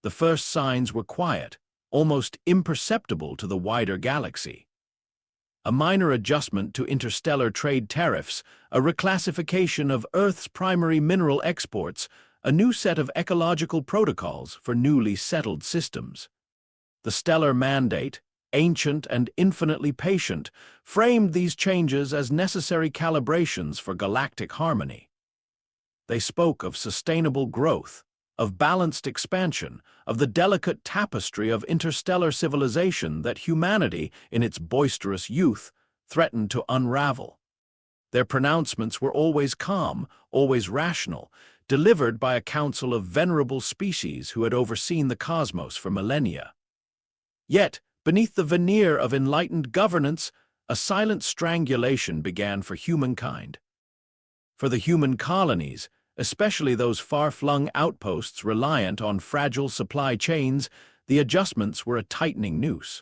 The first signs were quiet, almost imperceptible to the wider galaxy. A minor adjustment to interstellar trade tariffs, a reclassification of Earth's primary mineral exports, a new set of ecological protocols for newly settled systems. The stellar mandate, ancient and infinitely patient, framed these changes as necessary calibrations for galactic harmony. They spoke of sustainable growth, of balanced expansion, of the delicate tapestry of interstellar civilization that humanity, in its boisterous youth, threatened to unravel. Their pronouncements were always calm, always rational, delivered by a council of venerable species who had overseen the cosmos for millennia. Yet, beneath the veneer of enlightened governance, a silent strangulation began for humankind. For the human colonies, especially those far-flung outposts reliant on fragile supply chains, the adjustments were a tightening noose.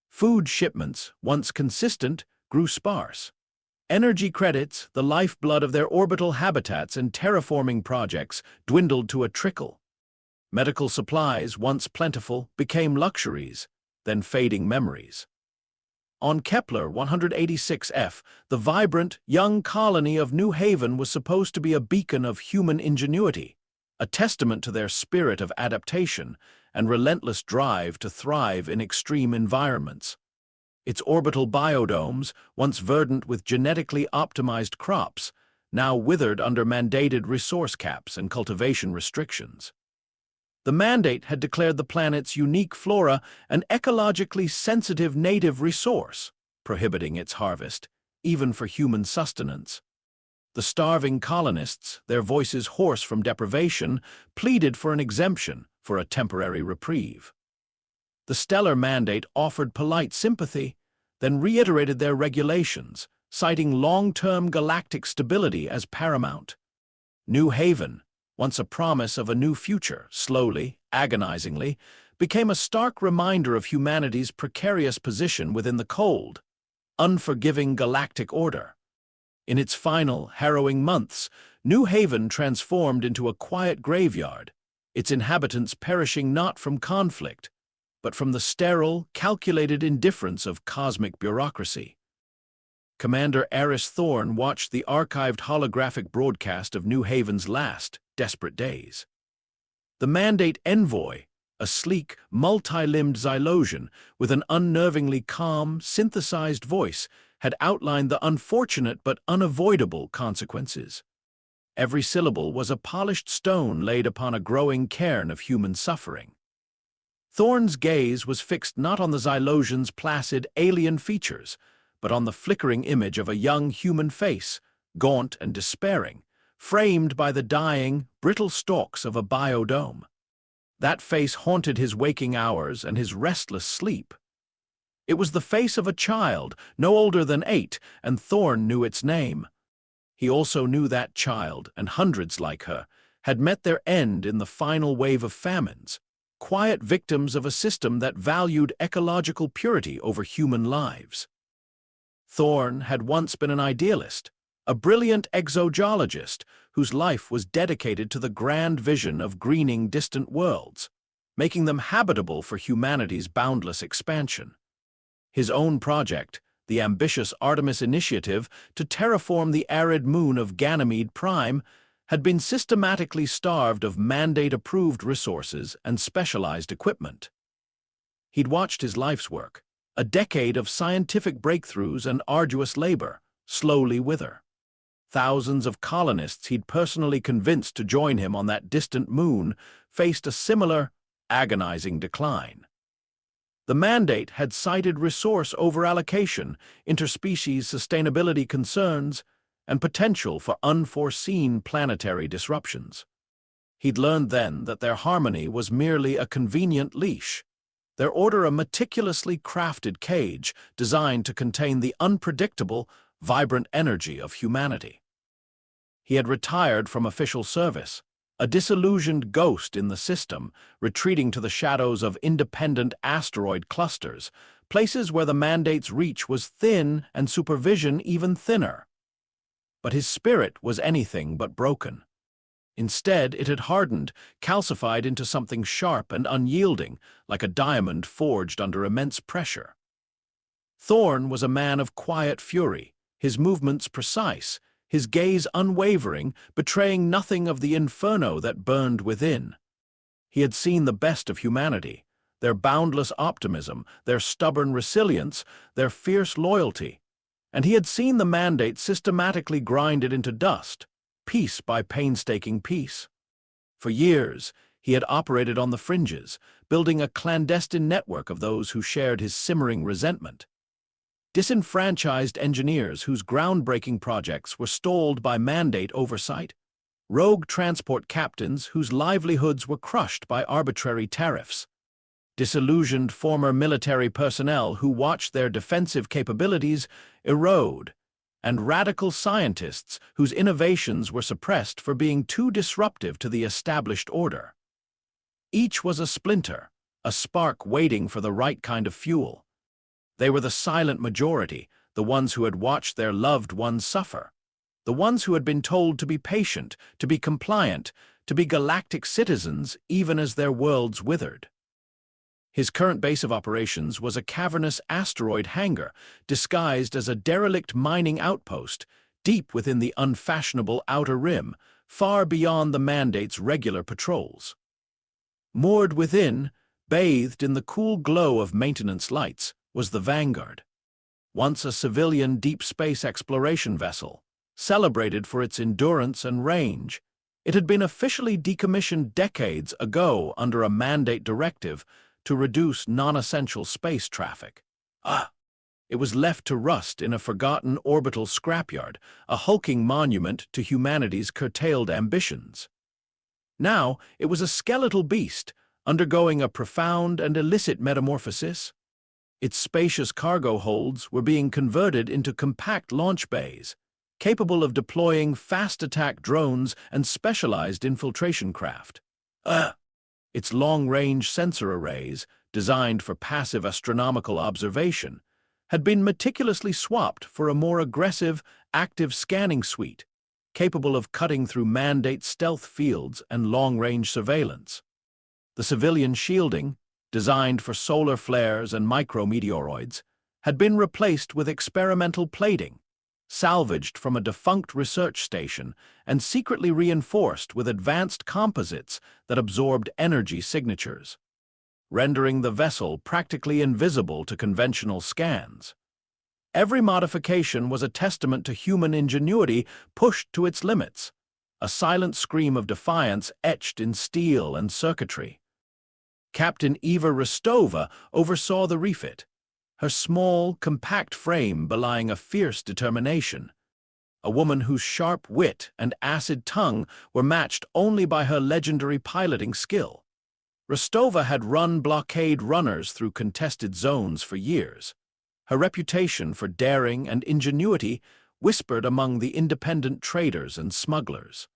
Food shipments, once consistent, grew sparse. Energy credits, the lifeblood of their orbital habitats and terraforming projects, dwindled to a trickle. Medical supplies, once plentiful, became luxuries, then fading memories. On Kepler 186f, the vibrant, young colony of New Haven was supposed to be a beacon of human ingenuity, a testament to their spirit of adaptation and relentless drive to thrive in extreme environments. Its orbital biodomes, once verdant with genetically optimized crops, now withered under mandated resource caps and cultivation restrictions. The mandate had declared the planet's unique flora an ecologically sensitive native resource, prohibiting its harvest, even for human sustenance. The starving colonists, their voices hoarse from deprivation, pleaded for an exemption, for a temporary reprieve. The stellar mandate offered polite sympathy, then reiterated their regulations, citing long-term galactic stability as paramount. New Haven, once a promise of a new future, slowly, agonizingly, became a stark reminder of humanity's precarious position within the cold, unforgiving galactic order. In its final, harrowing months, New Haven transformed into a quiet graveyard, its inhabitants perishing not from conflict, but from the sterile, calculated indifference of cosmic bureaucracy. Commander Eris Thorne watched the archived holographic broadcast of New Haven's last, desperate days. The Mandate envoy, a sleek, multi-limbed Xylosian with an unnervingly calm, synthesized voice, had outlined the unfortunate but unavoidable consequences. Every syllable was a polished stone laid upon a growing cairn of human suffering. Thorne's gaze was fixed not on the Xylosian's placid, alien features, but on the flickering image of a young human face, gaunt and despairing, framed by the dying, brittle stalks of a biodome. That face haunted his waking hours and his restless sleep. It was the face of a child, no older than 8, and Thorne knew its name. He also knew that child, and hundreds like her, had met their end in the final wave of famines, quiet victims of a system that valued ecological purity over human lives. Thorne had once been an idealist, a brilliant exogeologist whose life was dedicated to the grand vision of greening distant worlds, making them habitable for humanity's boundless expansion. His own project, the ambitious Artemis Initiative to terraform the arid moon of Ganymede Prime, had been systematically starved of mandate-approved resources and specialized equipment. He'd watched his life's work, a decade of scientific breakthroughs and arduous labor, slowly wither. Thousands of colonists he'd personally convinced to join him on that distant moon faced a similar, agonizing decline. The mandate had cited resource overallocation, interspecies sustainability concerns, and potential for unforeseen planetary disruptions. He'd learned then that their harmony was merely a convenient leash, their order a meticulously crafted cage designed to contain the unpredictable, vibrant energy of humanity. He had retired from official service, a disillusioned ghost in the system, retreating to the shadows of independent asteroid clusters, places where the mandate's reach was thin and supervision even thinner. But his spirit was anything but broken. Instead, it had hardened, calcified into something sharp and unyielding, like a diamond forged under immense pressure. Thorn was a man of quiet fury, his movements precise, his gaze unwavering, betraying nothing of the inferno that burned within. He had seen the best of humanity, their boundless optimism, their stubborn resilience, their fierce loyalty, and he had seen the mandate systematically grind it into dust, piece by painstaking piece. For years, he had operated on the fringes, building a clandestine network of those who shared his simmering resentment. Disenfranchised engineers whose groundbreaking projects were stalled by mandate oversight, rogue transport captains whose livelihoods were crushed by arbitrary tariffs, disillusioned former military personnel who watched their defensive capabilities erode, and radical scientists whose innovations were suppressed for being too disruptive to the established order. Each was a splinter, a spark waiting for the right kind of fuel. They were the silent majority, the ones who had watched their loved ones suffer, the ones who had been told to be patient, to be compliant, to be galactic citizens even as their worlds withered. His current base of operations was a cavernous asteroid hangar disguised as a derelict mining outpost deep within the unfashionable outer rim, far beyond the mandate's regular patrols. Moored within, bathed in the cool glow of maintenance lights, was the Vanguard, once a civilian deep space exploration vessel, celebrated for its endurance and range. It had been officially decommissioned decades ago under a mandate directive to reduce non-essential space traffic. It was left to rust in a forgotten orbital scrapyard, a hulking monument to humanity's curtailed ambitions. Now it was a skeletal beast, undergoing a profound and illicit metamorphosis. Its spacious cargo holds were being converted into compact launch bays, capable of deploying fast-attack drones and specialized infiltration craft. Its long-range sensor arrays, designed for passive astronomical observation, had been meticulously swapped for a more aggressive, active scanning suite, capable of cutting through mandate stealth fields and long-range surveillance. The civilian shielding, designed for solar flares and micrometeoroids, had been replaced with experimental plating, salvaged from a defunct research station and secretly reinforced with advanced composites that absorbed energy signatures, rendering the vessel practically invisible to conventional scans. Every modification was a testament to human ingenuity pushed to its limits, a silent scream of defiance etched in steel and circuitry. Captain Eva Rostova oversaw the refit, her small, compact frame belying a fierce determination, a woman whose sharp wit and acid tongue were matched only by her legendary piloting skill. Rostova had run blockade runners through contested zones for years, her reputation for daring and ingenuity whispered among the independent traders and smugglers.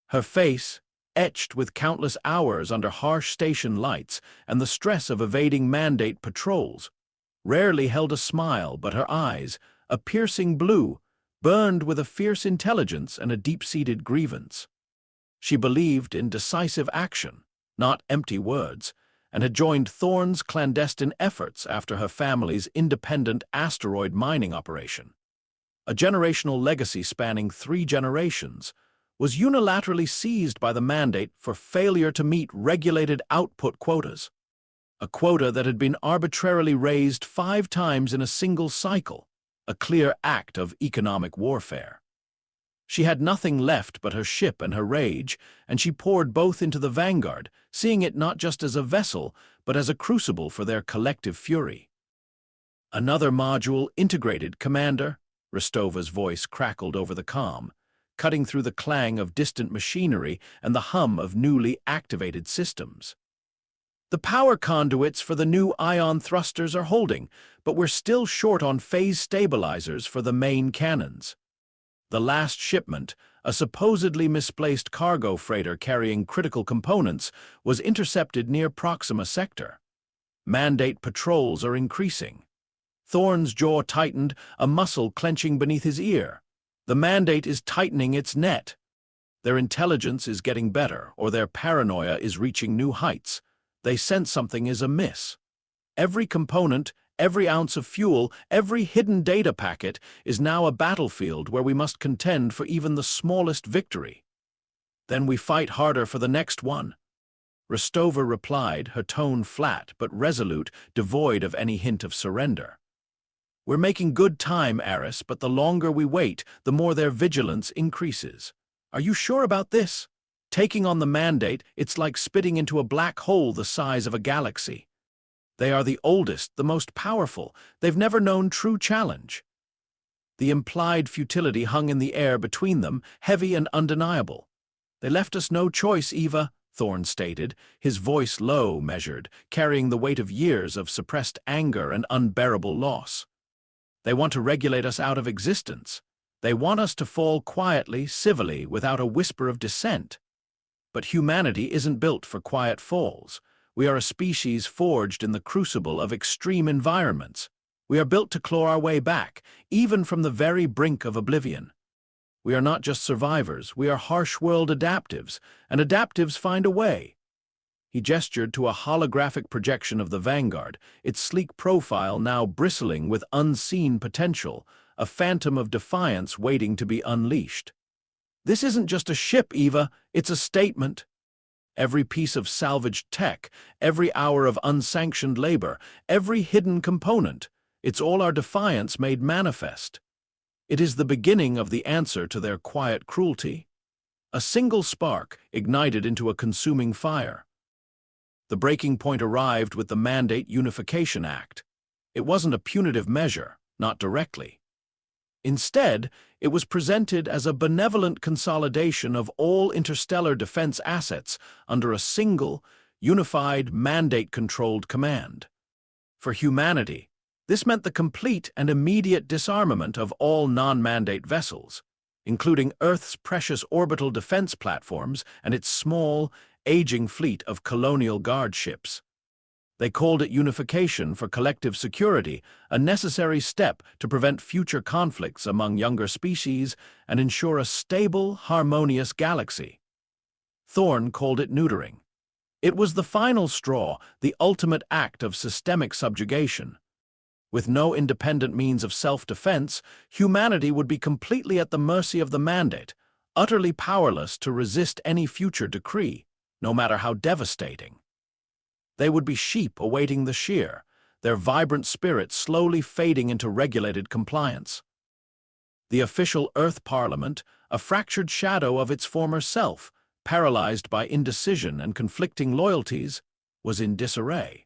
Her face, etched with countless hours under harsh station lights and the stress of evading mandate patrols, rarely held a smile, but her eyes, a piercing blue, burned with a fierce intelligence and a deep-seated grievance. She believed in decisive action, not empty words, and had joined Thorne's clandestine efforts after her family's independent asteroid mining operation. A generational legacy spanning 3 generations, was unilaterally seized by the mandate for failure to meet regulated output quotas, a quota that had been arbitrarily raised 5 times in a single cycle, a clear act of economic warfare. She had nothing left but her ship and her rage, and she poured both into the Vanguard, seeing it not just as a vessel, but as a crucible for their collective fury. "Another module integrated, Commander," Rostova's voice crackled over the comm, cutting through the clang of distant machinery and the hum of newly activated systems. "The power conduits for the new ion thrusters are holding, but we're still short on phase stabilizers for the main cannons." The last shipment, a supposedly misplaced cargo freighter carrying critical components, was intercepted near Proxima Sector. Mandate patrols are increasing. Thorne's jaw tightened, a muscle clenching beneath his ear. The mandate is tightening its net. Their intelligence is getting better, or their paranoia is reaching new heights. They sense something is amiss. Every component, every ounce of fuel, every hidden data packet is now a battlefield where we must contend for even the smallest victory. Then we fight harder for the next one. Rostova replied, her tone flat but resolute, devoid of any hint of surrender. We're making good time, Eris, but the longer we wait, the more their vigilance increases. Are you sure about this? Taking on the mandate, it's like spitting into a black hole the size of a galaxy. They are the oldest, the most powerful. They've never known true challenge. The implied futility hung in the air between them, heavy and undeniable. They left us no choice, Eva, Thorne stated, his voice low, measured, carrying the weight of years of suppressed anger and unbearable loss. They want to regulate us out of existence. They want us to fall quietly, civilly, without a whisper of dissent. But humanity isn't built for quiet falls. We are a species forged in the crucible of extreme environments. We are built to claw our way back, even from the very brink of oblivion. We are not just survivors, we are harsh-world adaptives, and adaptives find a way. He gestured to a holographic projection of the Vanguard, its sleek profile now bristling with unseen potential, a phantom of defiance waiting to be unleashed. This isn't just a ship, Eva, it's a statement. Every piece of salvaged tech, every hour of unsanctioned labor, every hidden component, it's all our defiance made manifest. It is the beginning of the answer to their quiet cruelty. A single spark ignited into a consuming fire. The breaking point arrived with the Mandate Unification Act. It wasn't a punitive measure, not directly. Instead, it was presented as a benevolent consolidation of all interstellar defense assets under a single, unified, mandate-controlled command. For humanity, this meant the complete and immediate disarmament of all non-mandate vessels, including Earth's precious orbital defense platforms and its small, aging fleet of colonial guard ships. They called it unification for collective security, a necessary step to prevent future conflicts among younger species and ensure a stable, harmonious galaxy. Thorne called it neutering. It was the final straw, the ultimate act of systemic subjugation. With no independent means of self-defense, humanity would be completely at the mercy of the Mandate, utterly powerless to resist any future decree, no matter how devastating. They would be sheep awaiting the shear, their vibrant spirits slowly fading into regulated compliance. The official Earth Parliament, a fractured shadow of its former self, paralyzed by indecision and conflicting loyalties, was in disarray.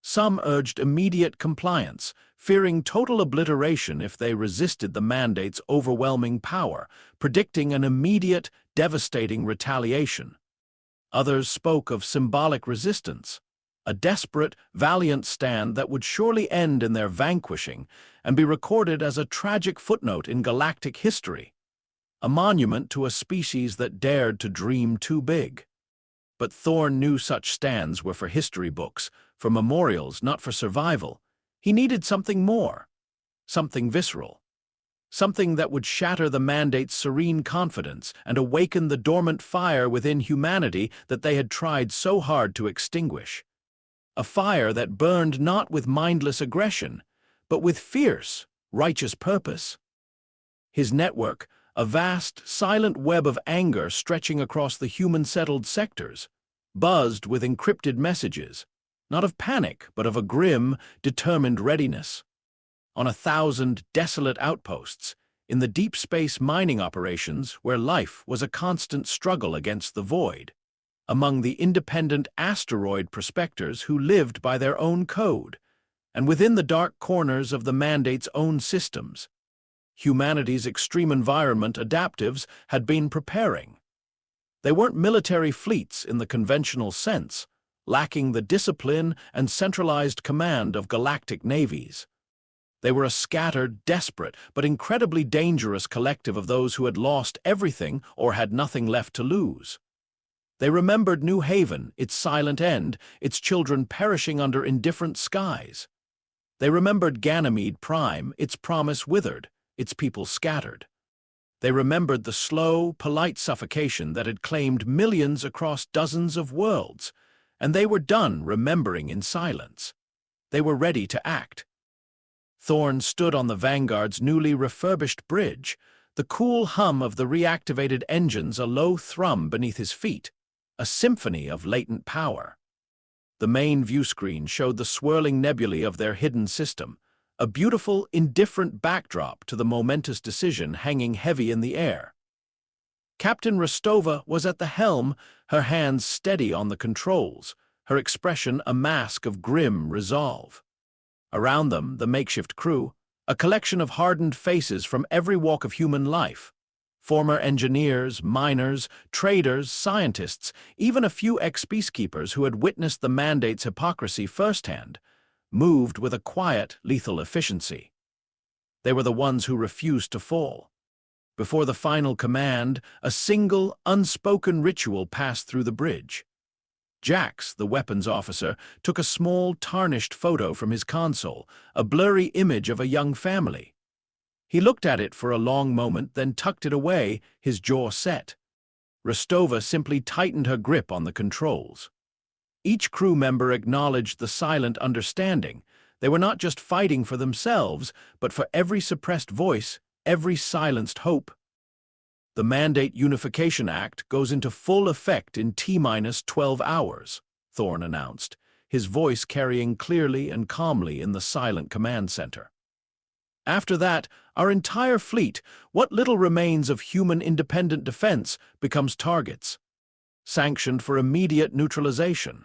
Some urged immediate compliance, fearing total obliteration if they resisted the Mandate's overwhelming power, predicting an immediate, devastating retaliation. Others spoke of symbolic resistance, a desperate, valiant stand that would surely end in their vanquishing and be recorded as a tragic footnote in galactic history, a monument to a species that dared to dream too big. But Thorne knew such stands were for history books, for memorials, not for survival. He needed something more, something visceral. Something that would shatter the Mandate's serene confidence and awaken the dormant fire within humanity that they had tried so hard to extinguish. A fire that burned not with mindless aggression, but with fierce, righteous purpose. His network, a vast, silent web of anger stretching across the human-settled sectors, buzzed with encrypted messages, not of panic, but of a grim, determined readiness. On 1,000 desolate outposts, in the deep space mining operations where life was a constant struggle against the void, among the independent asteroid prospectors who lived by their own code, and within the dark corners of the Mandate's own systems, humanity's extreme environment adaptives had been preparing. They weren't military fleets in the conventional sense, lacking the discipline and centralized command of galactic navies. They were a scattered, desperate, but incredibly dangerous collective of those who had lost everything or had nothing left to lose. They remembered New Haven, its silent end, its children perishing under indifferent skies. They remembered Ganymede Prime, its promise withered, its people scattered. They remembered the slow, polite suffocation that had claimed millions across dozens of worlds, and they were done remembering in silence. They were ready to act. Thorn stood on the Vanguard's newly refurbished bridge, the cool hum of the reactivated engines a low thrum beneath his feet, a symphony of latent power. The main viewscreen showed the swirling nebulae of their hidden system, a beautiful, indifferent backdrop to the momentous decision hanging heavy in the air. Captain Rostova was at the helm, her hands steady on the controls, her expression a mask of grim resolve. Around them, the makeshift crew, a collection of hardened faces from every walk of human life. Former engineers, miners, traders, scientists, even a few ex-peacekeepers who had witnessed the mandate's hypocrisy firsthand, moved with a quiet, lethal efficiency. They were the ones who refused to fall. Before the final command, a single, unspoken ritual passed through the bridge. Jax, the weapons officer, took a small, tarnished photo from his console, a blurry image of a young family. He looked at it for a long moment, then tucked it away, his jaw set. Rostova simply tightened her grip on the controls. Each crew member acknowledged the silent understanding. They were not just fighting for themselves, but for every suppressed voice, every silenced hope. The Mandate Unification Act goes into full effect in T-12 hours, Thorn announced, his voice carrying clearly and calmly in the silent command center. After that, our entire fleet, what little remains of human independent defense, becomes targets, sanctioned for immediate neutralization.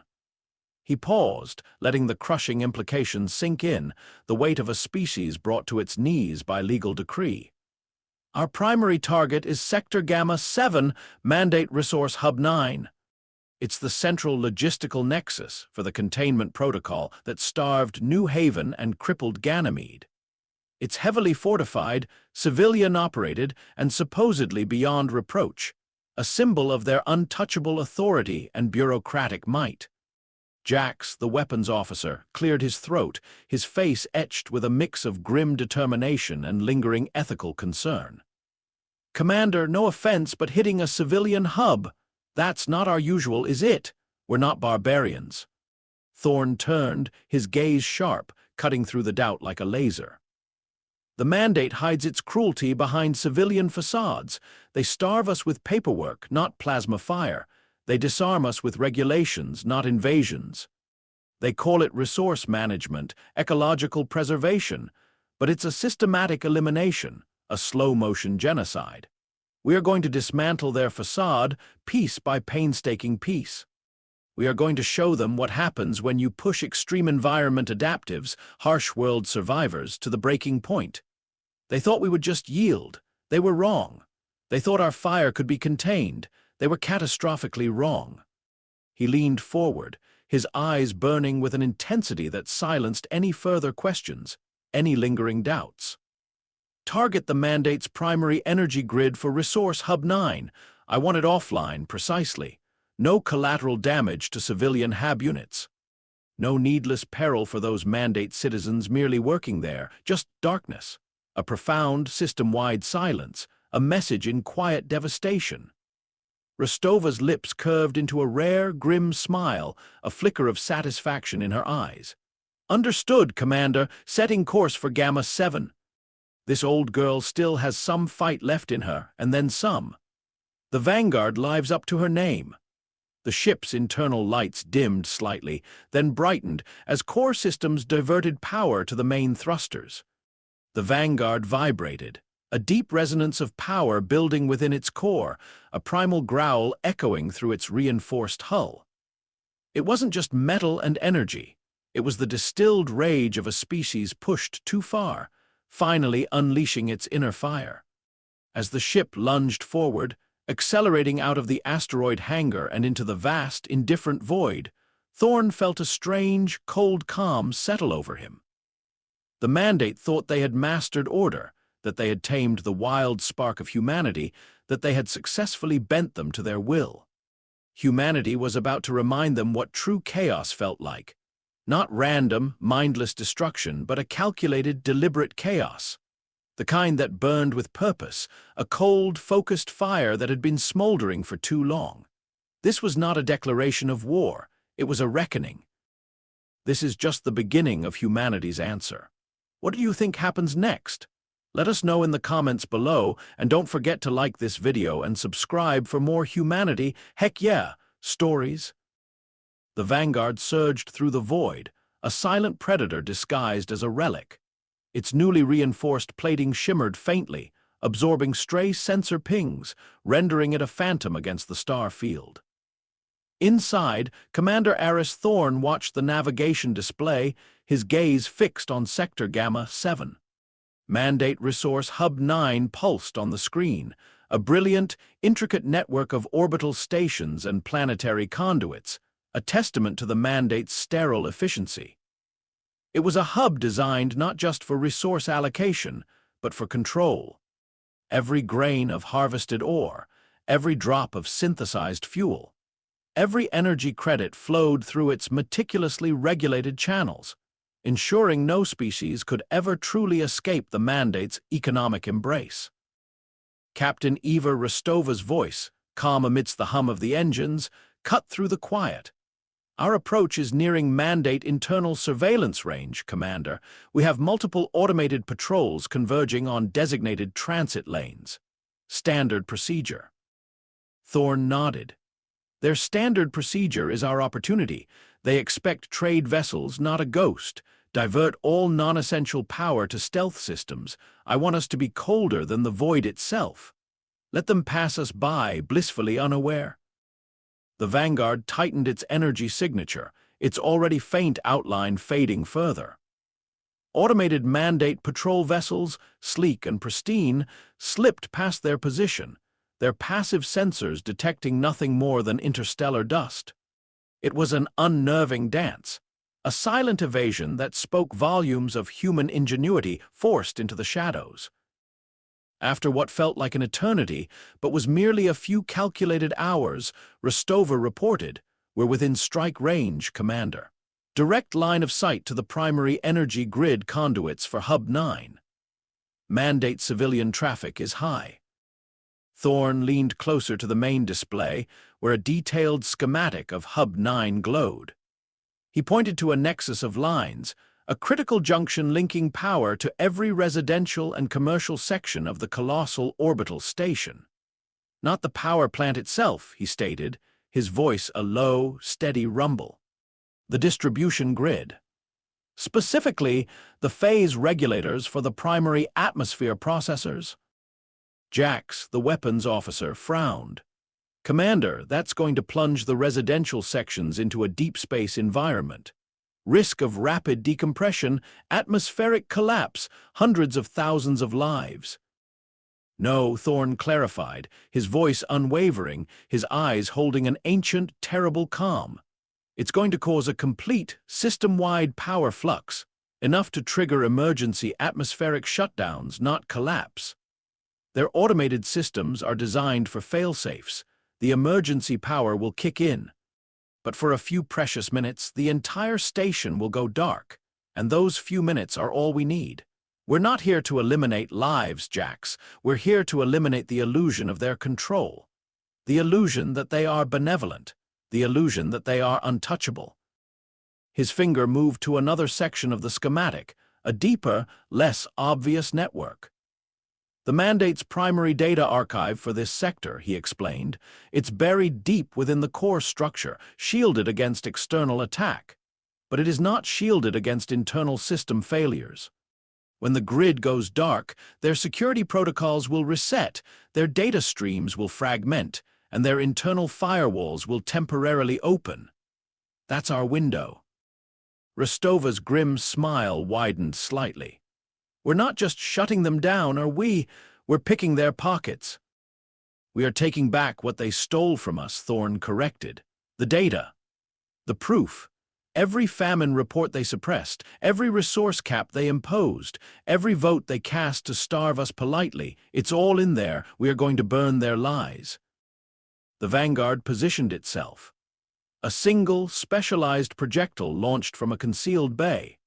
He paused, letting the crushing implications sink in, the weight of a species brought to its knees by legal decree. Our primary target is Sector Gamma 7, Mandate Resource Hub 9. It's the central logistical nexus for the containment protocol that starved New Haven and crippled Ganymede. It's heavily fortified, civilian-operated, and supposedly beyond reproach, a symbol of their untouchable authority and bureaucratic might. Jax, the weapons officer, cleared his throat, his face etched with a mix of grim determination and lingering ethical concern. "Commander, no offense, but hitting a civilian hub, that's not our usual, is it? We're not barbarians." Thorn turned, his gaze sharp, cutting through the doubt like a laser. "The Mandate hides its cruelty behind civilian facades. They starve us with paperwork, not plasma fire. They disarm us with regulations, not invasions. They call it resource management, ecological preservation, but it's a systematic elimination, a slow-motion genocide. We are going to dismantle their facade, piece by painstaking piece. We are going to show them what happens when you push extreme environment adaptives, harsh world survivors, to the breaking point. They thought we would just yield. They were wrong. They thought our fire could be contained. They were catastrophically wrong." He leaned forward, his eyes burning with an intensity that silenced any further questions, any lingering doubts. "Target the Mandate's primary energy grid for Resource Hub 9. I want it offline, precisely. No collateral damage to civilian hab units. No needless peril for those Mandate citizens merely working there, just darkness. A profound, system-wide silence, a message in quiet devastation." Rostova's lips curved into a rare, grim smile, a flicker of satisfaction in her eyes. "Understood, Commander, setting course for Gamma 7. This old girl still has some fight left in her, and then some. The Vanguard lives up to her name." The ship's internal lights dimmed slightly, then brightened as core systems diverted power to the main thrusters. The Vanguard vibrated, a deep resonance of power building within its core, a primal growl echoing through its reinforced hull. It wasn't just metal and energy. It was the distilled rage of a species pushed too far, finally unleashing its inner fire. As the ship lunged forward, accelerating out of the asteroid hangar and into the vast, indifferent void, Thorn felt a strange, cold calm settle over him. The Mandate thought they had mastered order, that they had tamed the wild spark of humanity, that they had successfully bent them to their will. Humanity was about to remind them what true chaos felt like. Not random, mindless destruction, but a calculated, deliberate chaos. The kind that burned with purpose, a cold, focused fire that had been smoldering for too long. This was not a declaration of war, it was a reckoning. This is just the beginning of humanity's answer. What do you think happens next? Let us know in the comments below, and don't forget to like this video and subscribe for more humanity, heck yeah, stories. The Vanguard surged through the void, a silent predator disguised as a relic. Its newly reinforced plating shimmered faintly, absorbing stray sensor pings, rendering it a phantom against the star field. Inside, Commander Aris Thorne watched the navigation display, his gaze fixed on Sector Gamma 7. Mandate Resource Hub 9 pulsed on the screen, a brilliant, intricate network of orbital stations and planetary conduits, a testament to the Mandate's sterile efficiency. It was a hub designed not just for resource allocation, but for control. Every grain of harvested ore, every drop of synthesized fuel, every energy credit flowed through its meticulously regulated channels, ensuring no species could ever truly escape the Mandate's economic embrace. Captain Eva Rostova's voice, calm amidst the hum of the engines, cut through the quiet. Our approach is nearing Mandate internal surveillance range, Commander. We have multiple automated patrols converging on designated transit lanes. Standard procedure. Thorne nodded. Their standard procedure is our opportunity. They expect trade vessels, not a ghost. Divert all non-essential power to stealth systems. I want us to be colder than the void itself. Let them pass us by, blissfully unaware. The Vanguard tightened its energy signature, its already faint outline fading further. Automated Mandate patrol vessels, sleek and pristine, slipped past their position, their passive sensors detecting nothing more than interstellar dust. It was an unnerving dance, a silent evasion that spoke volumes of human ingenuity forced into the shadows. After what felt like an eternity, but was merely a few calculated hours, Rostova reported, "We're within strike range, Commander. Direct line of sight to the primary energy grid conduits for Hub 9. Mandate civilian traffic is high." Thorne leaned closer to the main display, where a detailed schematic of Hub 9 glowed. He pointed to a nexus of lines, a critical junction linking power to every residential and commercial section of the colossal orbital station. Not the power plant itself, he stated, his voice a low, steady rumble. The distribution grid. Specifically, the phase regulators for the primary atmosphere processors. Jax, the weapons officer, frowned. "Commander, that's going to plunge the residential sections into a deep space environment. Risk of rapid decompression, atmospheric collapse, hundreds of thousands of lives." "No," Thorne clarified, his voice unwavering, his eyes holding an ancient, terrible calm. "It's going to cause a complete, system-wide power flux, enough to trigger emergency atmospheric shutdowns, not collapse. Their automated systems are designed for fail-safes. The emergency power will kick in. But for a few precious minutes, the entire station will go dark, and those few minutes are all we need. We're not here to eliminate lives, Jax. We're here to eliminate the illusion of their control. The illusion that they are benevolent. The illusion that they are untouchable." His finger moved to another section of the schematic, a deeper, less obvious network. "The Mandate's primary data archive for this sector," he explained. "It's buried deep within the core structure, shielded against external attack. But it is not shielded against internal system failures. When the grid goes dark, their security protocols will reset, their data streams will fragment, and their internal firewalls will temporarily open. That's our window." Rostova's grim smile widened slightly. "We're not just shutting them down, are we? We're picking their pockets." "We are taking back what they stole from us," Thorne corrected. "The data. The proof. Every famine report they suppressed, every resource cap they imposed, every vote they cast to starve us politely, it's all in there. We are going to burn their lies." The Vanguard positioned itself. A single, specialized projectile launched from a concealed bay.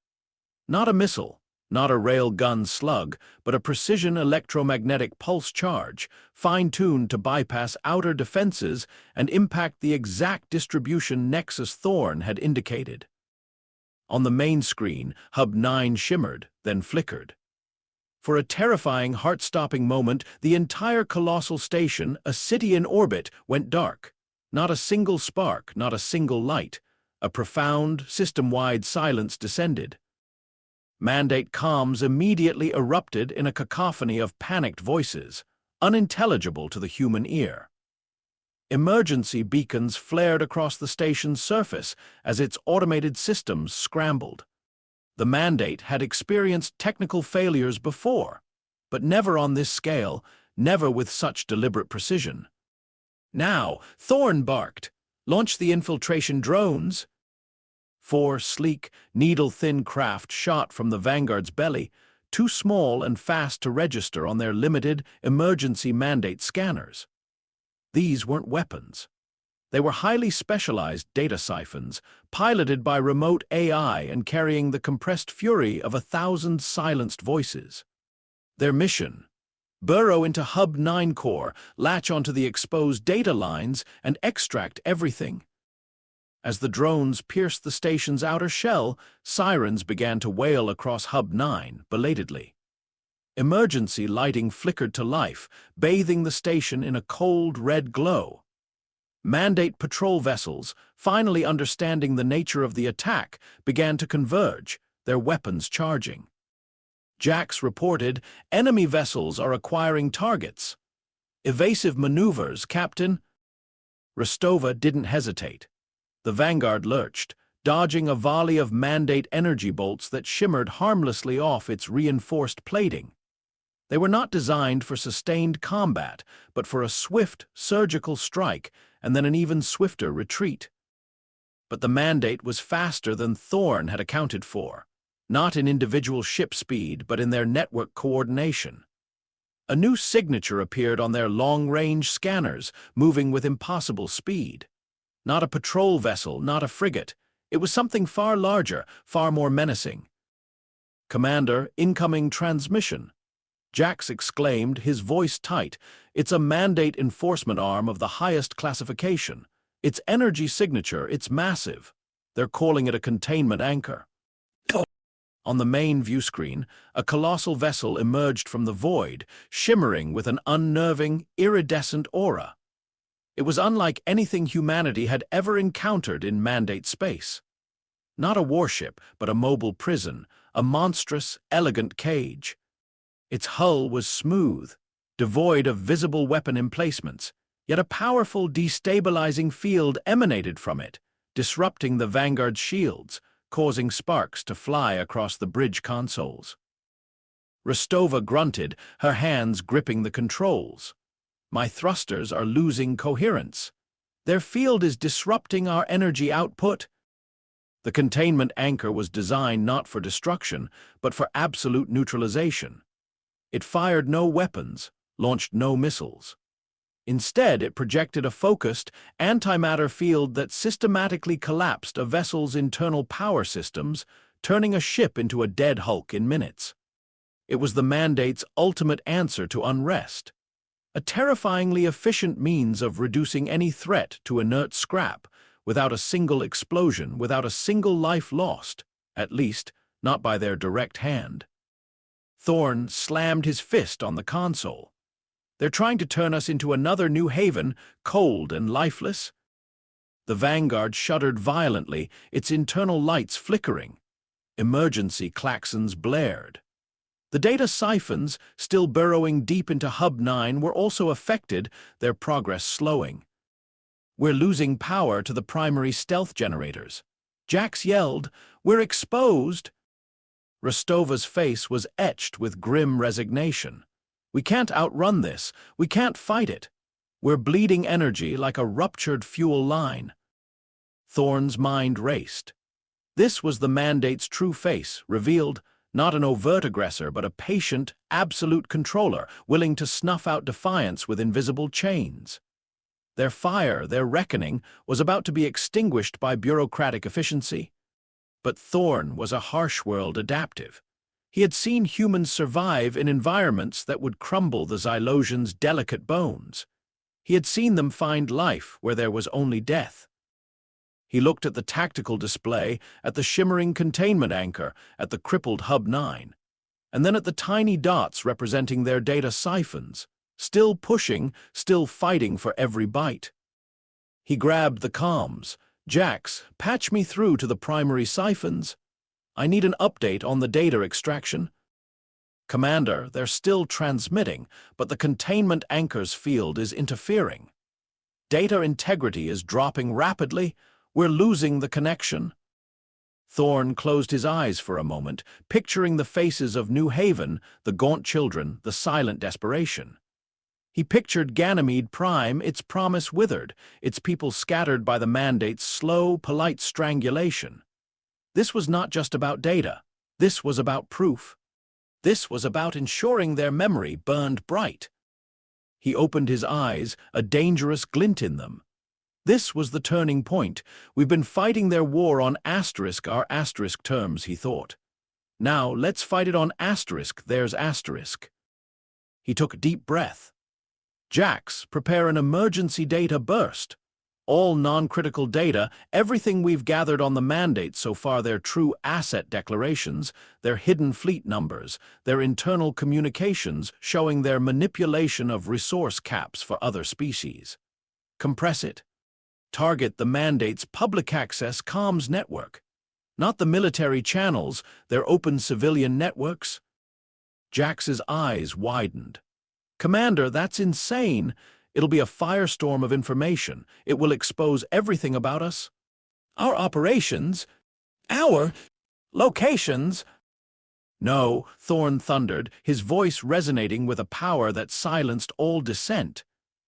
Not a missile, Not a railgun slug, but a precision electromagnetic pulse charge, fine-tuned to bypass outer defenses and impact the exact distribution Nexus Thorn had indicated. On the main screen, Hub 9 shimmered, then flickered. For a terrifying, heart-stopping moment, the entire colossal station, a city in orbit, went dark. Not a single spark, not a single light. A profound, system-wide silence descended. Mandate comms immediately erupted in a cacophony of panicked voices, unintelligible to the human ear. Emergency beacons flared across the station's surface as its automated systems scrambled. The Mandate had experienced technical failures before, but never on this scale, never with such deliberate precision. Now, Thorn barked, "Launch the infiltration drones." 4 sleek, needle-thin craft shot from the Vanguard's belly, too small and fast to register on their limited emergency Mandate scanners. These weren't weapons. They were highly specialized data siphons, piloted by remote AI and carrying the compressed fury of 1,000 silenced voices. Their mission: burrow into Hub 9 core, latch onto the exposed data lines, and extract everything. As the drones pierced the station's outer shell, sirens began to wail across Hub 9, belatedly. Emergency lighting flickered to life, bathing the station in a cold red glow. Mandate patrol vessels, finally understanding the nature of the attack, began to converge, their weapons charging. Jax reported, "Enemy vessels are acquiring targets." "Evasive maneuvers, Captain." Rostova didn't hesitate. The Vanguard lurched, dodging a volley of Mandate energy bolts that shimmered harmlessly off its reinforced plating. They were not designed for sustained combat, but for a swift, surgical strike and then an even swifter retreat. But the Mandate was faster than Thorn had accounted for, not in individual ship speed, but in their network coordination. A new signature appeared on their long-range scanners, moving with impossible speed. Not a patrol vessel, not a frigate. It was something far larger, far more menacing. "Commander, incoming transmission." Jax exclaimed, his voice tight. "It's a Mandate enforcement arm of the highest classification. Its energy signature, it's massive. They're calling it a containment anchor." On the main view screen, a colossal vessel emerged from the void, shimmering with an unnerving, iridescent aura. It was unlike anything humanity had ever encountered in Mandate space. Not a warship, but a mobile prison, a monstrous, elegant cage. Its hull was smooth, devoid of visible weapon emplacements, yet a powerful destabilizing field emanated from it, disrupting the Vanguard's shields, causing sparks to fly across the bridge consoles. Rostova grunted, her hands gripping the controls. "My thrusters are losing coherence. Their field is disrupting our energy output." The containment anchor was designed not for destruction, but for absolute neutralization. It fired no weapons, launched no missiles. Instead, it projected a focused, antimatter field that systematically collapsed a vessel's internal power systems, turning a ship into a dead hulk in minutes. It was the Mandate's ultimate answer to unrest. A terrifyingly efficient means of reducing any threat to inert scrap, without a single explosion, without a single life lost, at least, not by their direct hand. Thorn slammed his fist on the console. "They're trying to turn us into another New Haven, cold and lifeless." The Vanguard shuddered violently, its internal lights flickering. Emergency klaxons blared. The data siphons, still burrowing deep into Hub 9, were also affected, their progress slowing. "We're losing power to the primary stealth generators." Jax yelled, "We're exposed!" Rostova's face was etched with grim resignation. "We can't outrun this. We can't fight it. We're bleeding energy like a ruptured fuel line." Thorn's mind raced. This was the Mandate's true face, revealed, not an overt aggressor, but a patient, absolute controller, willing to snuff out defiance with invisible chains. Their fire, their reckoning, was about to be extinguished by bureaucratic efficiency. But Thorn was a harsh world adaptive. He had seen humans survive in environments that would crumble the Xylosians' delicate bones. He had seen them find life where there was only death. He looked at the tactical display, at the shimmering containment anchor, at the crippled Hub 9, and then at the tiny dots representing their data siphons, still pushing, still fighting for every byte. He grabbed the comms. "Jax, patch me through to the primary siphons. I need an update on the data extraction." "Commander, they're still transmitting, but the containment anchor's field is interfering. Data integrity is dropping rapidly. We're losing the connection." Thorne closed his eyes for a moment, picturing the faces of New Haven, the gaunt children, the silent desperation. He pictured Ganymede Prime, its promise withered, its people scattered by the mandate's slow, polite strangulation. This was not just about data. This was about proof. This was about ensuring their memory burned bright. He opened his eyes, a dangerous glint in them. This was the turning point. We've been fighting their war on our asterisk terms, he thought. Now let's fight it on theirs asterisk. He took a deep breath. "Jax, prepare an emergency data burst. All non-critical data, everything we've gathered on the mandate so far, their true asset declarations, their hidden fleet numbers, their internal communications showing their manipulation of resource caps for other species. Compress it. Target the mandate's public access comms network, not the military channels, their open civilian networks." Jax's eyes widened. "Commander, that's insane. It'll be a firestorm of information. It will expose everything about us. Our operations, our locations." "No," Thorne thundered, his voice resonating with a power that silenced all dissent.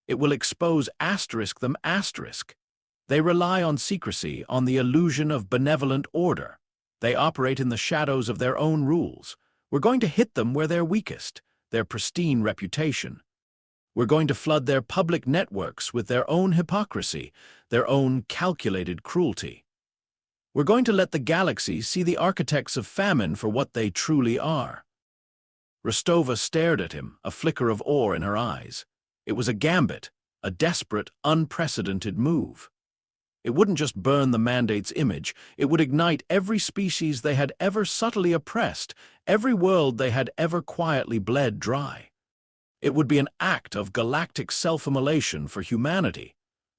"It will expose them asterisk. They rely on secrecy, on the illusion of benevolent order. They operate in the shadows of their own rules. We're going to hit them where they're weakest, their pristine reputation. We're going to flood their public networks with their own hypocrisy, their own calculated cruelty. We're going to let the galaxy see the architects of famine for what they truly are." Rostova stared at him, a flicker of awe in her eyes. It was a gambit, a desperate, unprecedented move. It wouldn't just burn the mandate's image, it would ignite every species they had ever subtly oppressed, every world they had ever quietly bled dry. It would be an act of galactic self-immolation for humanity,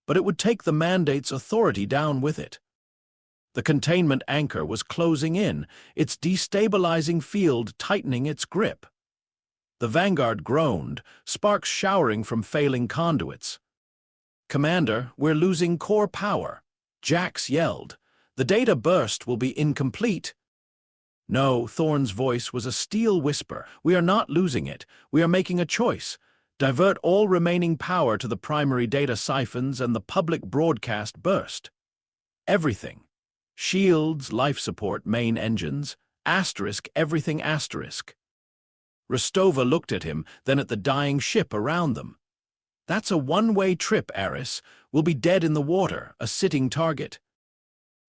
but it would take the mandate's authority down with it. The containment anchor was closing in, its destabilizing field tightening its grip. The Vanguard groaned, sparks showering from failing conduits. "Commander, we're losing core power," Jax yelled. "The data burst will be incomplete." "No," Thorne's voice was a steel whisper. "We are not losing it. We are making a choice. Divert all remaining power to the primary data siphons and the public broadcast burst. Everything. Shields, life support, main engines, everything asterisk." Rostova looked at him, then at the dying ship around them. "That's a one-way trip, Eris. We'll be dead in the water, a sitting target."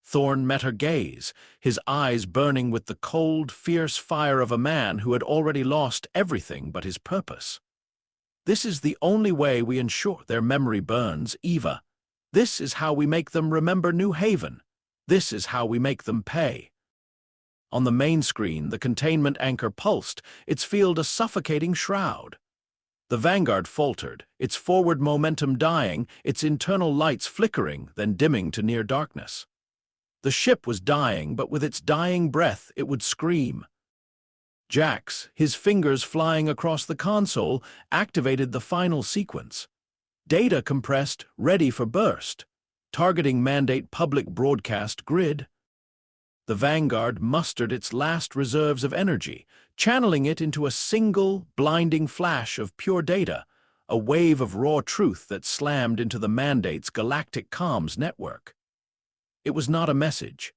Thorne met her gaze, his eyes burning with the cold, fierce fire of a man who had already lost everything but his purpose. "This is the only way we ensure their memory burns, Eva. This is how we make them remember New Haven. This is how we make them pay." On the main screen, the containment anchor pulsed, its field a suffocating shroud. The Vanguard faltered, its forward momentum dying, its internal lights flickering, then dimming to near darkness. The ship was dying, but with its dying breath it would scream. Jax, his fingers flying across the console, activated the final sequence. Data compressed, ready for burst, targeting mandate public broadcast grid. The Vanguard mustered its last reserves of energy, channeling it into a single, blinding flash of pure data, a wave of raw truth that slammed into the mandate's galactic comms network. It was not a message.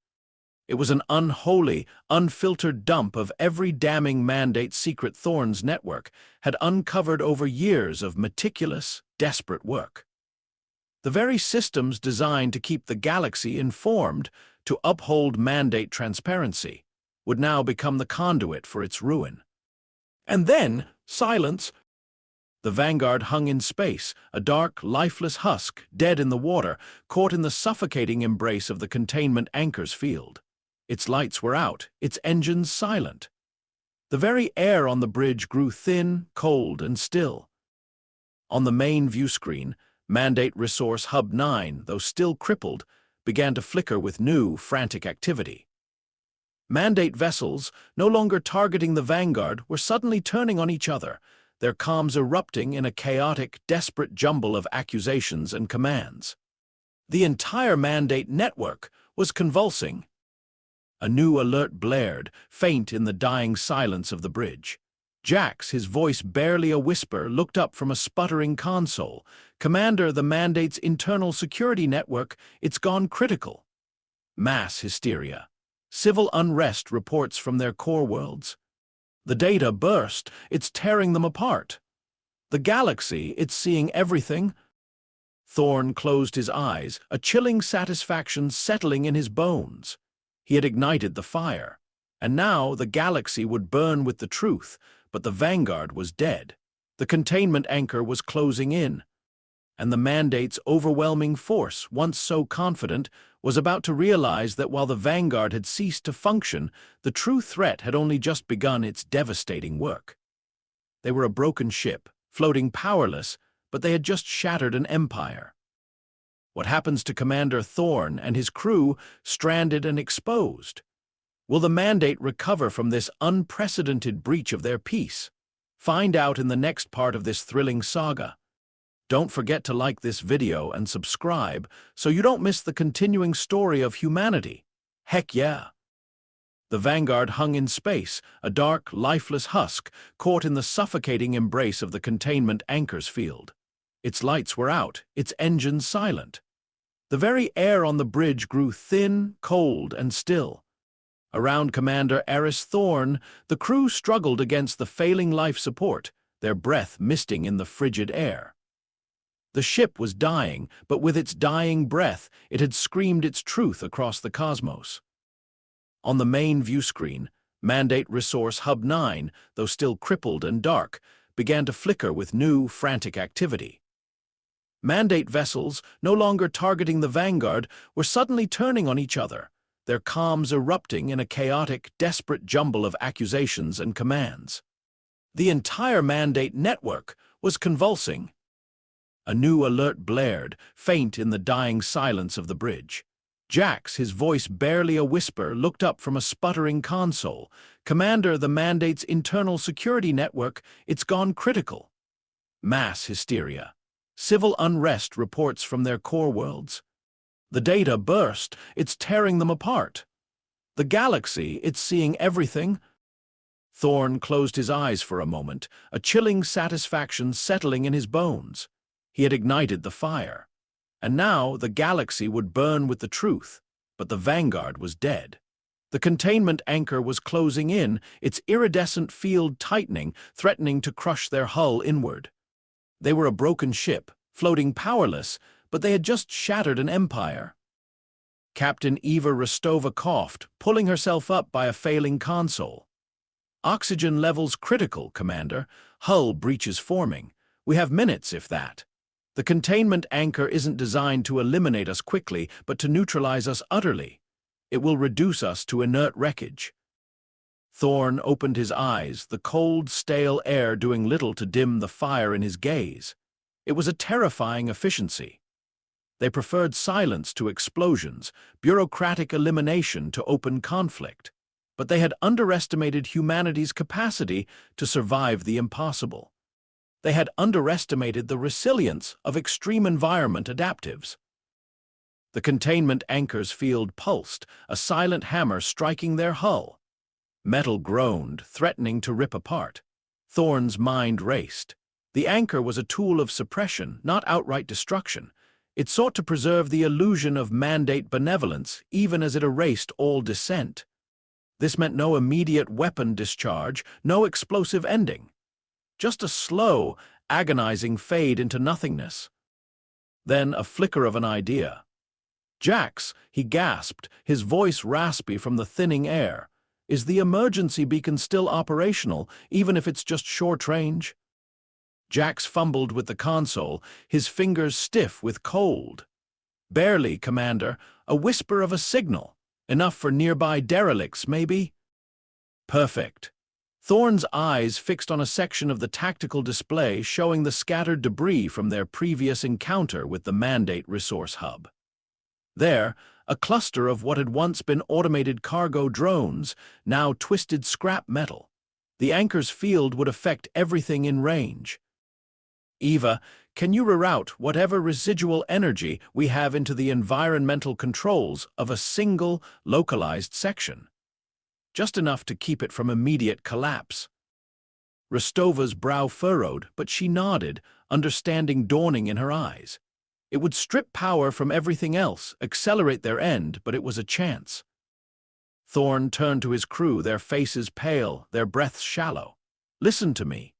It was an unholy, unfiltered dump of every damning mandate secret Thorne's network had uncovered over years of meticulous, desperate work. The very systems designed to keep the galaxy informed, to uphold mandate transparency. would now become the conduit for its ruin. And then, silence. The Vanguard hung in space, a dark, lifeless husk, dead in the water, caught in the suffocating embrace of the containment anchor's field. Its lights were out, its engines silent. The very air on the bridge grew thin, cold, and still. On the main view screen, Mandate Resource Hub 9, though still crippled, began to flicker with new, frantic activity. Mandate vessels, no longer targeting the Vanguard, were suddenly turning on each other, their comms erupting in a chaotic, desperate jumble of accusations and commands. The entire Mandate network was convulsing. A new alert blared, faint in the dying silence of the bridge. Jax, his voice barely a whisper, looked up from a sputtering console. "Commander, the Mandate's internal security network, it's gone critical." Mass hysteria. Civil unrest reports from their core worlds. The data burst, it's tearing them apart. The galaxy, it's seeing everything. Thorn closed his eyes, a chilling satisfaction settling in his bones. He had ignited the fire, and now the galaxy would burn with the truth, but the Vanguard was dead. The containment anchor was closing in, and the Mandate's overwhelming force, once so confident, was about to realize that while the Vanguard had ceased to function, the true threat had only just begun its devastating work. They were a broken ship, floating powerless, but they had just shattered an empire. What happens to Commander Thorn and his crew, stranded and exposed? Will the Mandate recover from this unprecedented breach of their peace? Find out in the next part of this thrilling saga. Don't forget to like this video and subscribe so you don't miss the continuing story of humanity. Heck yeah! The Vanguard hung in space, a dark, lifeless husk, caught in the suffocating embrace of the containment anchor's field. Its lights were out, its engines silent. The very air on the bridge grew thin, cold, and still. Around Commander Eris Thorn, the crew struggled against the failing life support, their breath misting in the frigid air. The ship was dying, but with its dying breath, it had screamed its truth across the cosmos. On the main view screen, Mandate Resource Hub 9, though still crippled and dark, began to flicker with new, frantic activity. Mandate vessels, no longer targeting the Vanguard, were suddenly turning on each other, their comms erupting in a chaotic, desperate jumble of accusations and commands. The entire Mandate network was convulsing. A new alert blared, faint in the dying silence of the bridge. Jax, his voice barely a whisper, looked up from a sputtering console. "Commander, the Mandate's internal security network, it's gone critical." Mass hysteria. Civil unrest reports from their core worlds. The data burst, it's tearing them apart. The galaxy, it's seeing everything. Thorn closed his eyes for a moment, a chilling satisfaction settling in his bones. He had ignited the fire. And now the galaxy would burn with the truth, but the Vanguard was dead. The containment anchor was closing in, its iridescent field tightening, threatening to crush their hull inward. They were a broken ship, floating powerless, but they had just shattered an empire. Captain Eva Rostova coughed, pulling herself up by a failing console. "Oxygen levels critical, Commander. Hull breaches forming. We have minutes, if that. The containment anchor isn't designed to eliminate us quickly, but to neutralize us utterly. It will reduce us to inert wreckage." Thorn opened his eyes, the cold, stale air doing little to dim the fire in his gaze. It was a terrifying efficiency. They preferred silence to explosions, bureaucratic elimination to open conflict. But they had underestimated humanity's capacity to survive the impossible. They had underestimated the resilience of extreme environment adaptives. The containment anchor's field pulsed, a silent hammer striking their hull. Metal groaned, threatening to rip apart. Thorn's mind raced. The anchor was a tool of suppression, not outright destruction. It sought to preserve the illusion of Mandate benevolence, even as it erased all dissent. This meant no immediate weapon discharge, no explosive ending. Just a slow, agonizing fade into nothingness. Then a flicker of an idea. "Jax," he gasped, his voice raspy from the thinning air. Is the emergency beacon still operational, even if it's just short range? Jax fumbled with the console, his fingers stiff with cold. Barely, Commander. A whisper of a signal. Enough for nearby derelicts, maybe? Perfect. Thorne's eyes fixed on a section of the tactical display showing the scattered debris from their previous encounter with the Mandate Resource Hub. There, a cluster of what had once been automated cargo drones, now twisted scrap metal. The anchor's field would affect everything in range. Eva, can you reroute whatever residual energy we have into the environmental controls of a single, localized section? Just enough to keep it from immediate collapse. Rostova's brow furrowed, but she nodded, understanding dawning in her eyes. It would strip power from everything else, accelerate their end, but it was a chance. Thorne turned to his crew, their faces pale, their breaths shallow. Listen to me.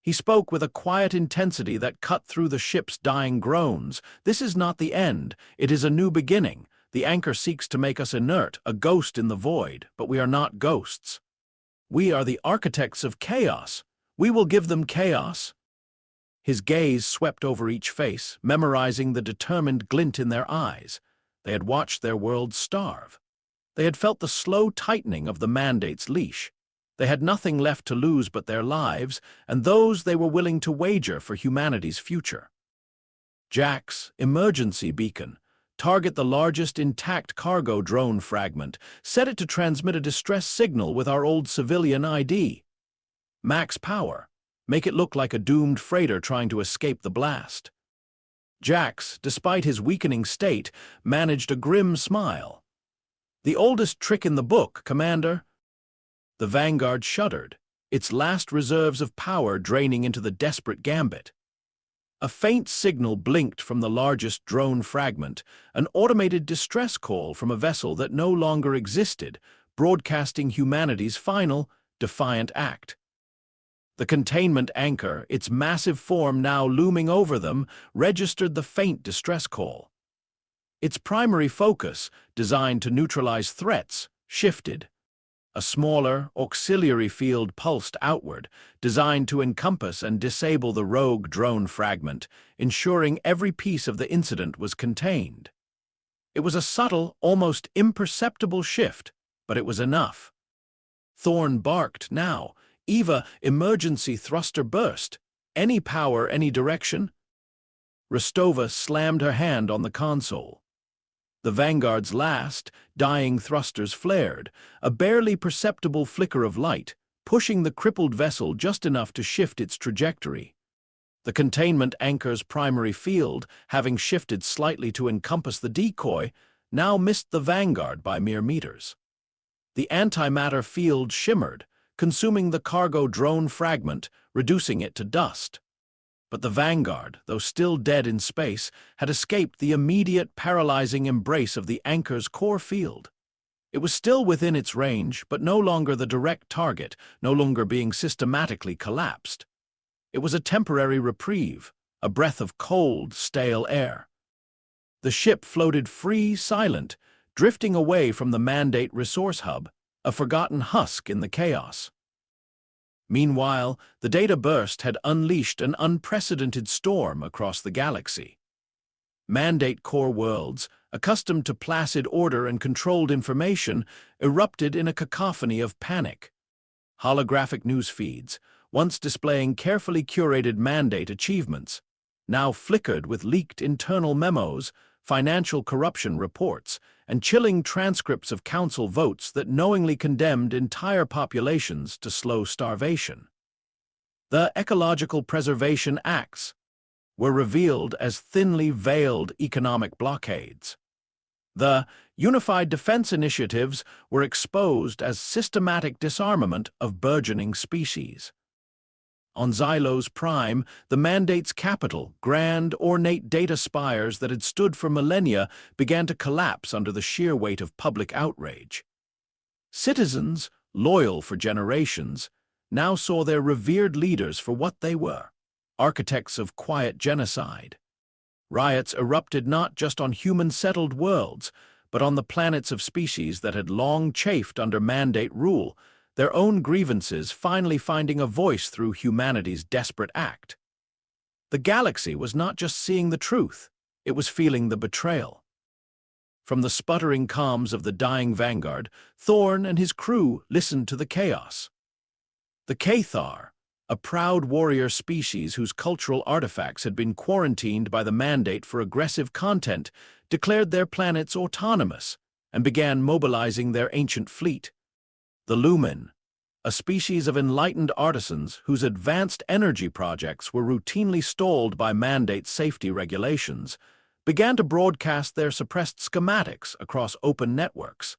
He spoke with a quiet intensity that cut through the ship's dying groans. This is not the end. It is a new beginning. The anchor seeks to make us inert, a ghost in the void, but we are not ghosts. We are the architects of chaos. We will give them chaos. His gaze swept over each face, memorizing the determined glint in their eyes. They had watched their world starve. They had felt the slow tightening of the Mandate's leash. They had nothing left to lose but their lives, and those they were willing to wager for humanity's future. Jax, emergency beacon. Target the largest intact cargo drone fragment. Set it to transmit a distress signal with our old civilian ID. Max power. Make it look like a doomed freighter trying to escape the blast. Jax, despite his weakening state, managed a grim smile. The oldest trick in the book, Commander. The Vanguard shuddered, its last reserves of power draining into the desperate gambit. A faint signal blinked from the largest drone fragment, an automated distress call from a vessel that no longer existed, broadcasting humanity's final, defiant act. The containment anchor, its massive form now looming over them, registered the faint distress call. Its primary focus, designed to neutralize threats, shifted. A smaller, auxiliary field pulsed outward, designed to encompass and disable the rogue drone fragment, ensuring every piece of the incident was contained. It was a subtle, almost imperceptible shift, but it was enough. Thorne barked now. Eva, emergency thruster burst. Any power, any direction? Rostova slammed her hand on the console. The Vanguard's last, dying thrusters flared, a barely perceptible flicker of light, pushing the crippled vessel just enough to shift its trajectory. The containment anchor's primary field, having shifted slightly to encompass the decoy, now missed the Vanguard by mere meters. The antimatter field shimmered, consuming the cargo drone fragment, reducing it to dust. But the Vanguard, though still dead in space, had escaped the immediate paralyzing embrace of the anchor's core field. It was still within its range, but no longer the direct target, no longer being systematically collapsed. It was a temporary reprieve, a breath of cold, stale air. The ship floated free, silent, drifting away from the Mandate Resource Hub, a forgotten husk in the chaos. Meanwhile, the data burst had unleashed an unprecedented storm across the galaxy. Mandate core worlds, accustomed to placid order and controlled information, erupted in a cacophony of panic. Holographic news feeds, once displaying carefully curated Mandate achievements, now flickered with leaked internal memos, financial corruption reports, and chilling transcripts of council votes that knowingly condemned entire populations to slow starvation. The Ecological Preservation Acts were revealed as thinly veiled economic blockades. The Unified Defense Initiatives were exposed as systematic disarmament of burgeoning species. On Xylos Prime, the Mandate's capital, grand, ornate data spires that had stood for millennia, began to collapse under the sheer weight of public outrage. Citizens, loyal for generations, now saw their revered leaders for what they were, architects of quiet genocide. Riots erupted not just on human-settled worlds, but on the planets of species that had long chafed under mandate rule, their own grievances finally finding a voice through humanity's desperate act. The galaxy was not just seeing the truth, it was feeling the betrayal. From the sputtering comms of the dying Vanguard, Thorn and his crew listened to the chaos. The Cathar, a proud warrior species whose cultural artifacts had been quarantined by the mandate for aggressive content, declared their planets autonomous and began mobilizing their ancient fleet. The Lumen, a species of enlightened artisans whose advanced energy projects were routinely stalled by mandate safety regulations, began to broadcast their suppressed schematics across open networks,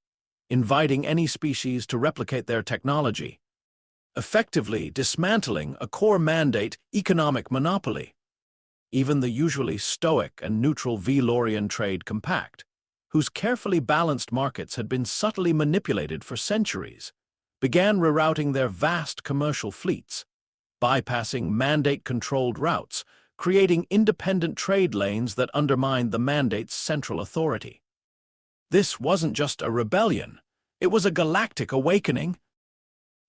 inviting any species to replicate their technology, effectively dismantling a core mandate economic monopoly. Even the usually stoic and neutral Velorian Trade Compact, whose carefully balanced markets had been subtly manipulated for centuries, began rerouting their vast commercial fleets, bypassing mandate-controlled routes, creating independent trade lanes that undermined the mandate's central authority. This wasn't just a rebellion, it was a galactic awakening.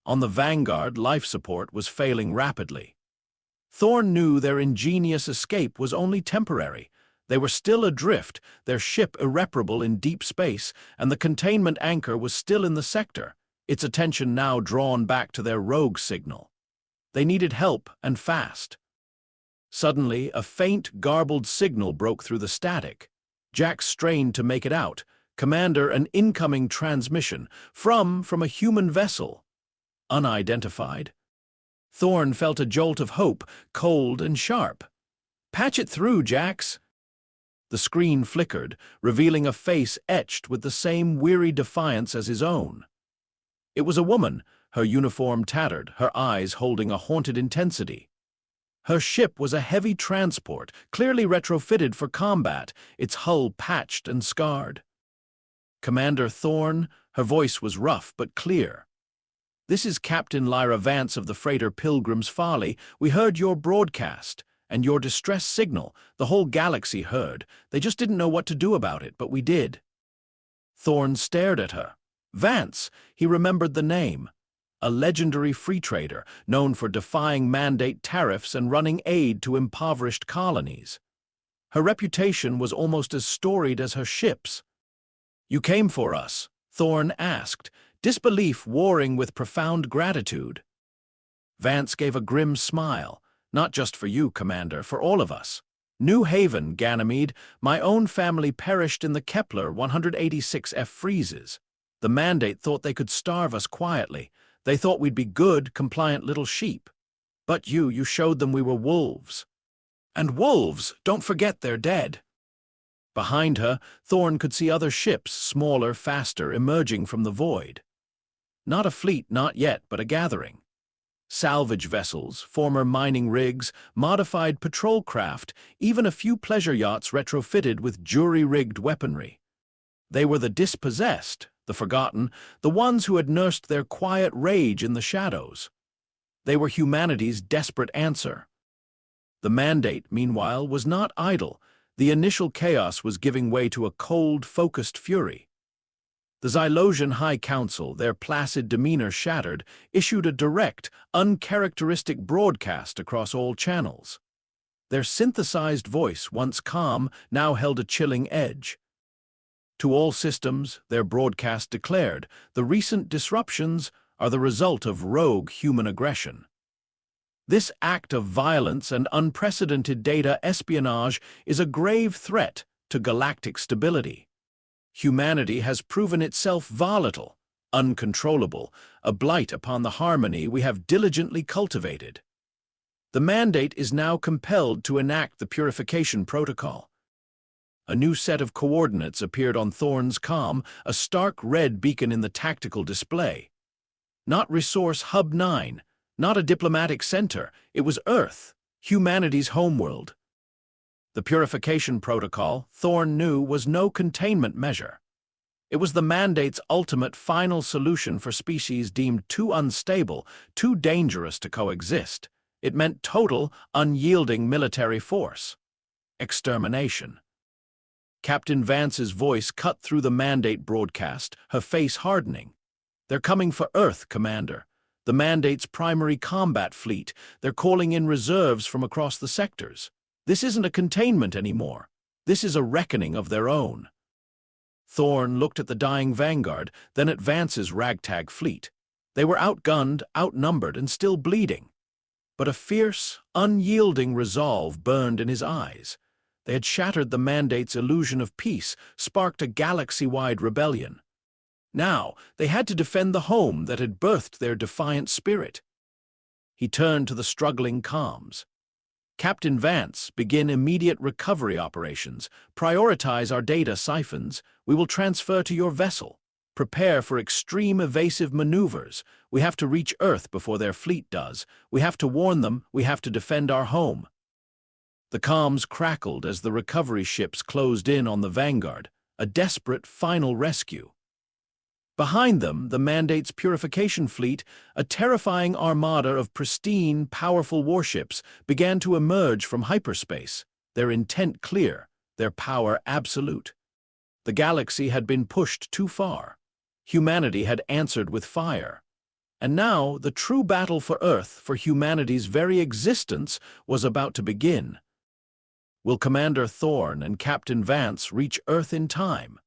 On the Vanguard, life support was failing rapidly. Thorn knew their ingenious escape was only temporary. They were still adrift, their ship irreparable in deep space, and the containment anchor was still in the sector, its attention now drawn back to their rogue signal. They needed help, and fast. Suddenly, a faint, garbled signal broke through the static. Jack strained to make it out. "Commander, an incoming transmission from a human vessel. Unidentified." Thorn felt a jolt of hope, cold and sharp. "Patch it through, Jax." The screen flickered, revealing a face etched with the same weary defiance as his own. It was a woman, her uniform tattered, her eyes holding a haunted intensity. Her ship was a heavy transport, clearly retrofitted for combat, its hull patched and scarred. "Commander Thorn," her voice was rough but clear. "This is Captain Lyra Vance of the freighter Pilgrim's Folly. We heard your broadcast, and your distress signal. The whole galaxy heard. They just didn't know what to do about it, but we did." Thorn stared at her. Vance, he remembered the name. A legendary free trader, known for defying mandate tariffs and running aid to impoverished colonies. Her reputation was almost as storied as her ships. "You came for us?" Thorn asked, disbelief warring with profound gratitude. Vance gave a grim smile. "Not just for you, Commander, for all of us. New Haven, Ganymede, my own family perished in the Kepler 186F freezes. The mandate thought they could starve us quietly. They thought we'd be good, compliant little sheep. But you showed them we were wolves. And wolves, don't forget they're dead." Behind her, Thorn could see other ships, smaller, faster, emerging from the void. Not a fleet, not yet, but a gathering. Salvage vessels, former mining rigs, modified patrol craft, even a few pleasure yachts retrofitted with jury-rigged weaponry. They were the dispossessed, the forgotten, the ones who had nursed their quiet rage in the shadows. They were humanity's desperate answer. The mandate, meanwhile, was not idle. The initial chaos was giving way to a cold, focused fury. The Xylosian High Council, their placid demeanor shattered, issued a direct, uncharacteristic broadcast across all channels. Their synthesized voice, once calm, now held a chilling edge. To all systems, their broadcast declared, the recent disruptions are the result of rogue human aggression. This act of violence and unprecedented data espionage is a grave threat to galactic stability. Humanity has proven itself volatile, uncontrollable, a blight upon the harmony we have diligently cultivated. The mandate is now compelled to enact the purification protocol. A new set of coordinates appeared on Thorn's comm, a stark red beacon in the tactical display. Not Resource Hub 9, not a diplomatic center, it was Earth, humanity's homeworld. The purification protocol, Thorn knew, was no containment measure. It was the mandate's ultimate final solution for species deemed too unstable, too dangerous to coexist. It meant total, unyielding military force. Extermination. Captain Vance's voice cut through the Mandate broadcast, her face hardening. "They're coming for Earth, Commander. The Mandate's primary combat fleet. They're calling in reserves from across the sectors. This isn't a containment anymore. This is a reckoning of their own." Thorne looked at the dying Vanguard, then at Vance's ragtag fleet. They were outgunned, outnumbered, and still bleeding. But a fierce, unyielding resolve burned in his eyes. They had shattered the Mandate's illusion of peace, sparked a galaxy-wide rebellion. Now, they had to defend the home that had birthed their defiant spirit. He turned to the struggling comms. "Captain Vance, begin immediate recovery operations. Prioritize our data siphons. We will transfer to your vessel. Prepare for extreme evasive maneuvers. We have to reach Earth before their fleet does. We have to warn them. We have to defend our home." The comms crackled as the recovery ships closed in on the Vanguard, a desperate final rescue. Behind them, the Mandate's purification fleet, a terrifying armada of pristine, powerful warships, began to emerge from hyperspace, their intent clear, their power absolute. The galaxy had been pushed too far. Humanity had answered with fire. And now, the true battle for Earth, for humanity's very existence, was about to begin. Will Commander Thorne and Captain Vance reach Earth in time?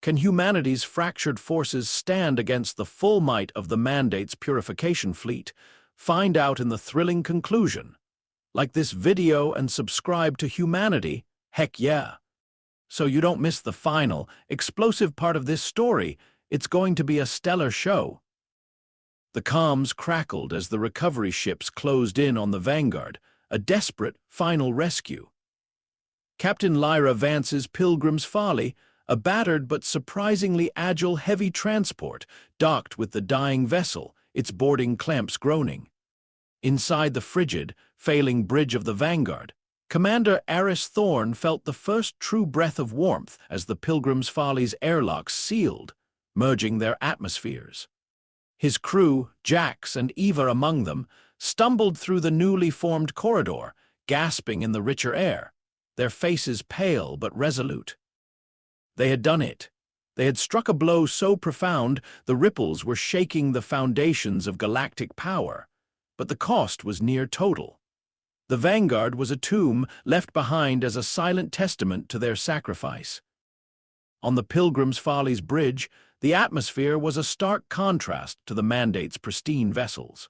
Can humanity's fractured forces stand against the full might of the Mandate's purification fleet? Find out in the thrilling conclusion. Like this video and subscribe to Humanity, heck yeah. So you don't miss the final, explosive part of this story. It's going to be a stellar show. The comms crackled as the recovery ships closed in on the Vanguard, a desperate final rescue. Captain Lyra Vance's Pilgrim's Folly, a battered but surprisingly agile heavy transport, docked with the dying vessel, its boarding clamps groaning. Inside the frigid, failing bridge of the Vanguard, Commander Aris Thorne felt the first true breath of warmth as the Pilgrim's Folly's airlocks sealed, merging their atmospheres. His crew, Jax and Eva among them, stumbled through the newly formed corridor, gasping in the richer air, their faces pale but resolute. They had done it. They had struck a blow so profound the ripples were shaking the foundations of galactic power, but the cost was near total. The Vanguard was a tomb left behind as a silent testament to their sacrifice. On the Pilgrim's Folly's bridge, the atmosphere was a stark contrast to the Mandate's pristine vessels.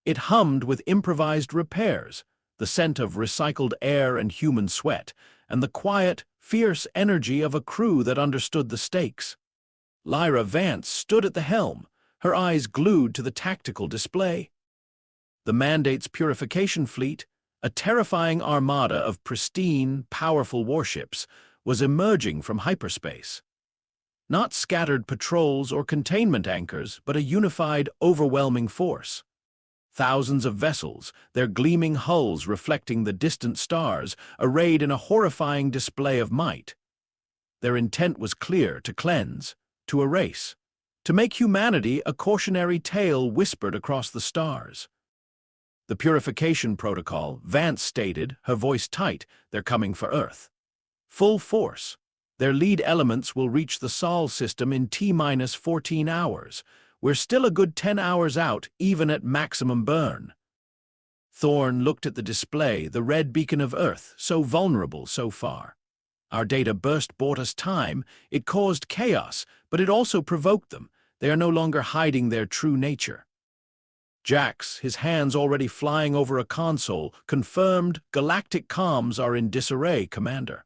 It hummed with improvised repairs, the scent of recycled air and human sweat, and the quiet, fierce energy of a crew that understood the stakes. Lyra Vance stood at the helm, her eyes glued to the tactical display. The Mandate's purification fleet, a terrifying armada of pristine, powerful warships, was emerging from hyperspace. Not scattered patrols or containment anchors, but a unified, overwhelming force. Thousands of vessels, their gleaming hulls reflecting the distant stars, arrayed in a horrifying display of might. Their intent was clear: to cleanse, to erase, to make humanity a cautionary tale whispered across the stars. The purification protocol, Vance stated, her voice tight, they're coming for Earth. Full force. Their lead elements will reach the Sol system in T-minus 14 hours. We're still a good 10 hours out, even at maximum burn. Thorne looked at the display, the red beacon of Earth, so vulnerable so far. Our data burst bought us time. It caused chaos, but it also provoked them. They are no longer hiding their true nature. Jax, his hands already flying over a console, confirmed galactic comms are in disarray, Commander.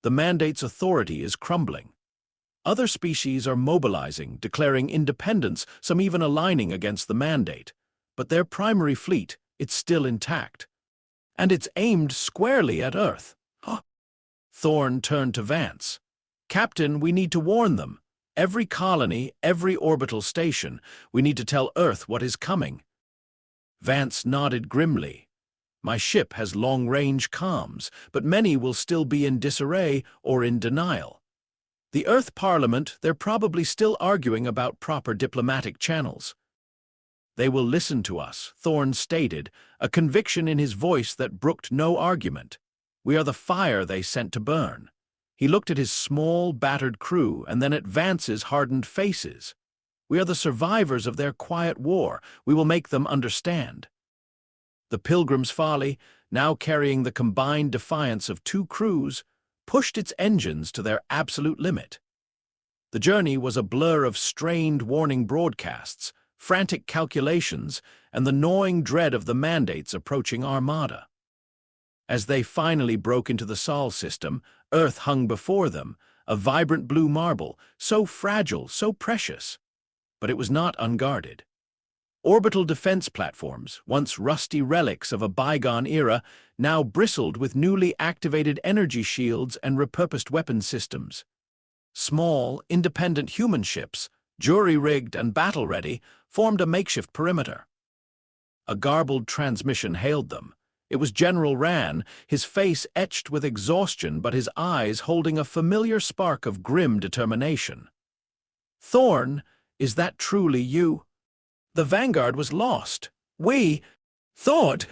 The Mandate's authority is crumbling. Other species are mobilizing, declaring independence, some even aligning against the Mandate. But their primary fleet, it's still intact. And it's aimed squarely at Earth. Huh. Thorne turned to Vance. Captain, we need to warn them. Every colony, every orbital station, we need to tell Earth what is coming. Vance nodded grimly. My ship has long-range comms, but many will still be in disarray or in denial. The Earth Parliament, they're probably still arguing about proper diplomatic channels. They will listen to us, Thorne stated, a conviction in his voice that brooked no argument. We are the fire they sent to burn. He looked at his small, battered crew and then at Vance's hardened faces. "We are the survivors of their quiet war. We will make them understand." The Pilgrim's Folly, now carrying the combined defiance of two crews, pushed its engines to their absolute limit. The journey was a blur of strained warning broadcasts, frantic calculations, and the gnawing dread of the mandate's approaching armada. As they finally broke into the Sol system, Earth hung before them, a vibrant blue marble, so fragile, so precious. But it was not unguarded. Orbital defense platforms, once rusty relics of a bygone era, now bristled with newly activated energy shields and repurposed weapon systems. Small, independent human ships, jury-rigged and battle-ready, formed a makeshift perimeter. A garbled transmission hailed them. It was General Rand, his face etched with exhaustion but his eyes holding a familiar spark of grim determination. "Thorn, is that truly you? The Vanguard was lost. We thought—"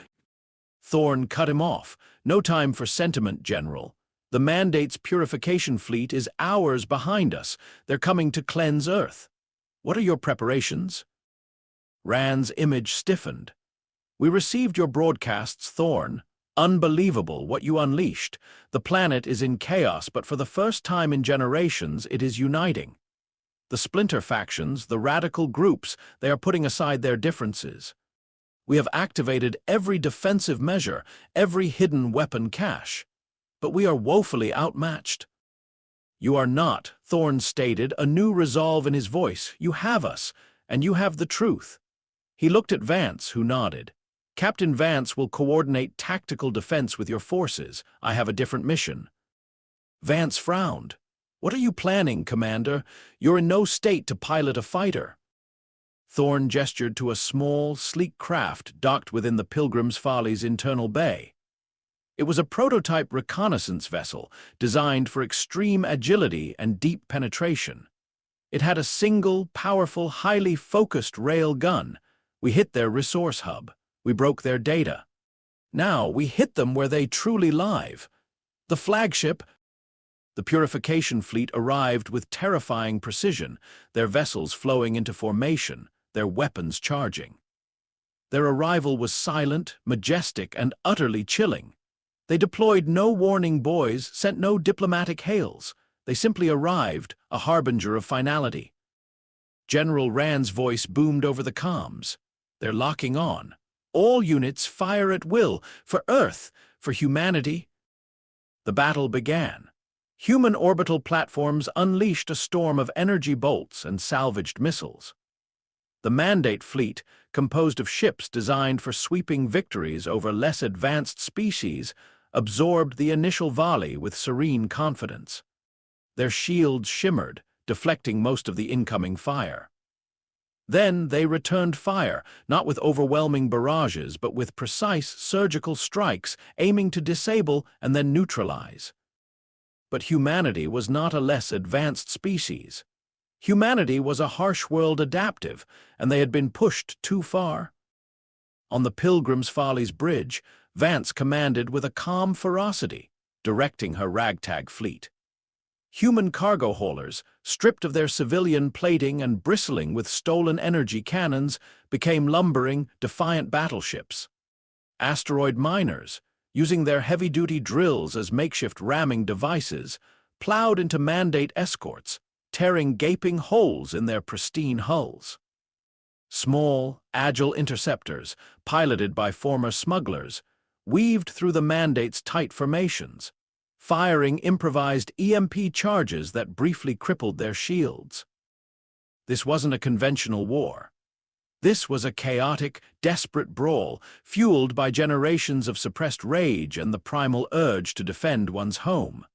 Thorn cut him off. "No time for sentiment, General. The Mandate's purification fleet is hours behind us. They're coming to cleanse Earth. What are your preparations?" Rand's image stiffened. "We received your broadcasts, Thorn. Unbelievable what you unleashed. The planet is in chaos, but for the first time in generations, it is uniting. The splinter factions, the radical groups, they are putting aside their differences. We have activated every defensive measure, every hidden weapon cache. But we are woefully outmatched." "You are not," Thorn stated, a new resolve in his voice. "You have us, and you have the truth." He looked at Vance, who nodded. "Captain Vance will coordinate tactical defense with your forces. I have a different mission." Vance frowned. "What are you planning, Commander? You're in no state to pilot a fighter." Thorn gestured to a small, sleek craft docked within the Pilgrim's Folly's internal bay. It was a prototype reconnaissance vessel designed for extreme agility and deep penetration. It had a single, powerful, highly focused rail gun. We hit their resource hub. We broke their data. Now we hit them where they truly live. The flagship— The purification fleet arrived with terrifying precision, their vessels flowing into formation, their weapons charging. Their arrival was silent, majestic, and utterly chilling. They deployed no warning buoys, sent no diplomatic hails. They simply arrived, a harbinger of finality. General Rand's voice boomed over the comms. "They're locking on. All units fire at will, for Earth, for humanity." The battle began. Human orbital platforms unleashed a storm of energy bolts and salvaged missiles. The Mandate fleet, composed of ships designed for sweeping victories over less advanced species, absorbed the initial volley with serene confidence. Their shields shimmered, deflecting most of the incoming fire. Then they returned fire, not with overwhelming barrages, but with precise surgical strikes, aiming to disable and then neutralize. But humanity was not a less advanced species. Humanity was a harsh world adaptive, and they had been pushed too far. On the Pilgrim's Folly's bridge, Vance commanded with a calm ferocity, directing her ragtag fleet. Human cargo haulers, stripped of their civilian plating and bristling with stolen energy cannons, became lumbering, defiant battleships. Asteroid miners, using their heavy-duty drills as makeshift ramming devices, plowed into Mandate escorts, tearing gaping holes in their pristine hulls. Small, agile interceptors, piloted by former smugglers, weaved through the Mandate's tight formations, firing improvised EMP charges that briefly crippled their shields. This wasn't a conventional war. This was a chaotic, desperate brawl, fueled by generations of suppressed rage and the primal urge to defend one's home.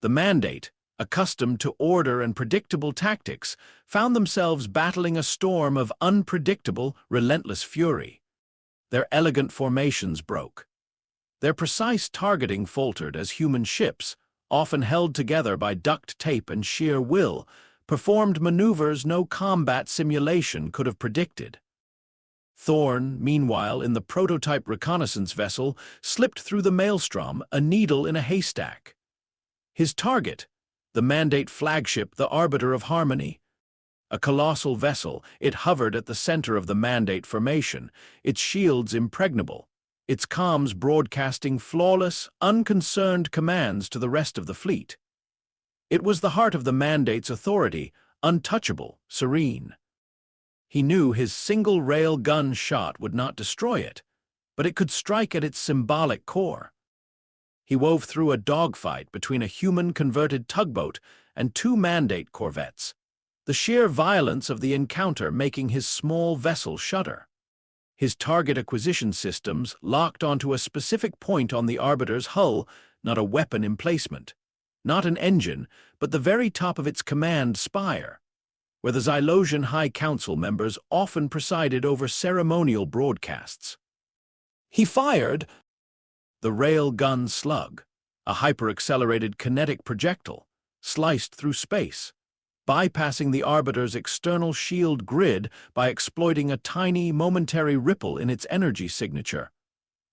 The Mandate, accustomed to order and predictable tactics, found themselves battling a storm of unpredictable, relentless fury. Their elegant formations broke. Their precise targeting faltered as human ships, often held together by duct tape and sheer will, performed maneuvers no combat simulation could have predicted. Thorn, meanwhile, in the prototype reconnaissance vessel, slipped through the maelstrom, a needle in a haystack. His target, the Mandate flagship, the Arbiter of Harmony. A colossal vessel, it hovered at the center of the Mandate formation, its shields impregnable, its comms broadcasting flawless, unconcerned commands to the rest of the fleet. It was the heart of the Mandate's authority, untouchable, serene. He knew his single-rail gun shot would not destroy it, but it could strike at its symbolic core. He wove through a dogfight between a human-converted tugboat and two Mandate corvettes, the sheer violence of the encounter making his small vessel shudder. His target acquisition systems locked onto a specific point on the Arbiter's hull, not a weapon emplacement, not an engine, but the very top of its command spire, where the Xylosian High Council members often presided over ceremonial broadcasts. He fired. The rail gun slug, a hyper-accelerated kinetic projectile, sliced through space, bypassing the Arbiter's external shield grid by exploiting a tiny, momentary ripple in its energy signature,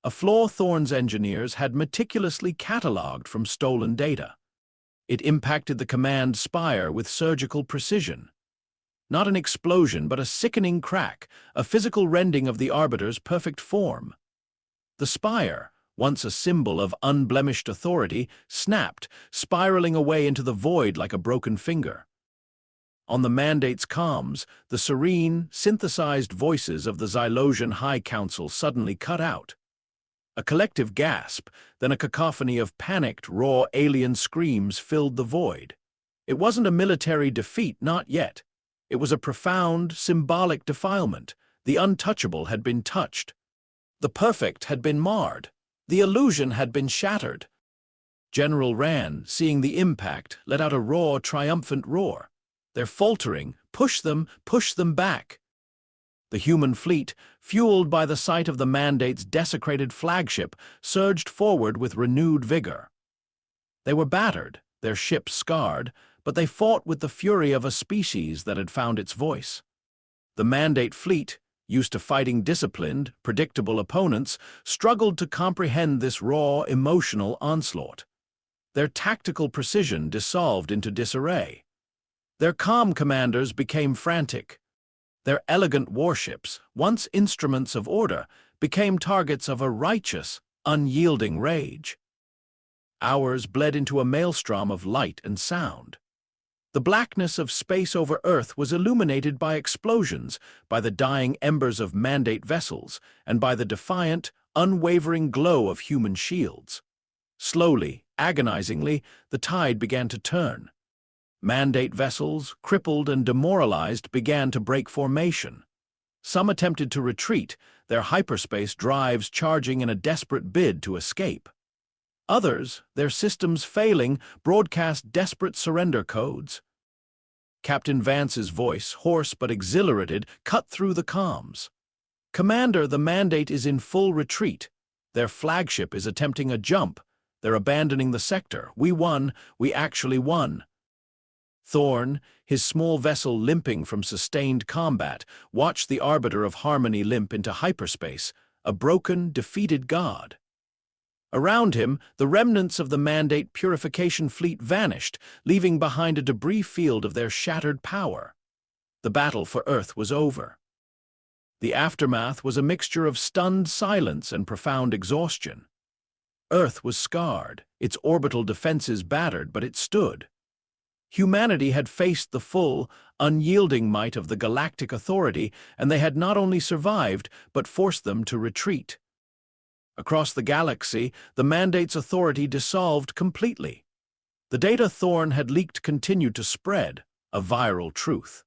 a flaw Thorne's engineers had meticulously catalogued from stolen data. It impacted the command spire with surgical precision. Not an explosion, but a sickening crack, a physical rending of the Arbiter's perfect form. The spire, once a symbol of unblemished authority, snapped, spiraling away into the void like a broken finger. On the Mandate's comms, the serene, synthesized voices of the Xylosian High Council suddenly cut out. A collective gasp, then a cacophony of panicked, raw alien screams filled the void. It wasn't a military defeat, not yet. It was a profound, symbolic defilement. The untouchable had been touched. The perfect had been marred. The illusion had been shattered. General Rand, seeing the impact, let out a raw, triumphant roar. They're faltering. Push them back. The human fleet, fueled by the sight of the Mandate's desecrated flagship, surged forward with renewed vigor. They were battered, their ships scarred, but they fought with the fury of a species that had found its voice. The Mandate fleet, used to fighting disciplined, predictable opponents, struggled to comprehend this raw, emotional onslaught. Their tactical precision dissolved into disarray. Their calm commanders became frantic. Their elegant warships, once instruments of order, became targets of a righteous, unyielding rage. Hours bled into a maelstrom of light and sound. The blackness of space over Earth was illuminated by explosions, by the dying embers of Mandate vessels, and by the defiant, unwavering glow of human shields. Slowly, agonizingly, the tide began to turn. Mandate vessels, crippled and demoralized, began to break formation. Some attempted to retreat, their hyperspace drives charging in a desperate bid to escape. Others, their systems failing, broadcast desperate surrender codes. Captain Vance's voice, hoarse but exhilarated, cut through the comms. "Commander, the Mandate is in full retreat. Their flagship is attempting a jump. They're abandoning the sector. We won. We actually won." Thorne, his small vessel limping from sustained combat, watched the Arbiter of Harmony limp into hyperspace, a broken, defeated god. Around him, the remnants of the Mandate purification fleet vanished, leaving behind a debris field of their shattered power. The battle for Earth was over. The aftermath was a mixture of stunned silence and profound exhaustion. Earth was scarred, its orbital defenses battered, but it stood. Humanity had faced the full, unyielding might of the galactic authority, and they had not only survived, but forced them to retreat. Across the galaxy, the Mandate's authority dissolved completely. The data Thorne had leaked continued to spread, a viral truth.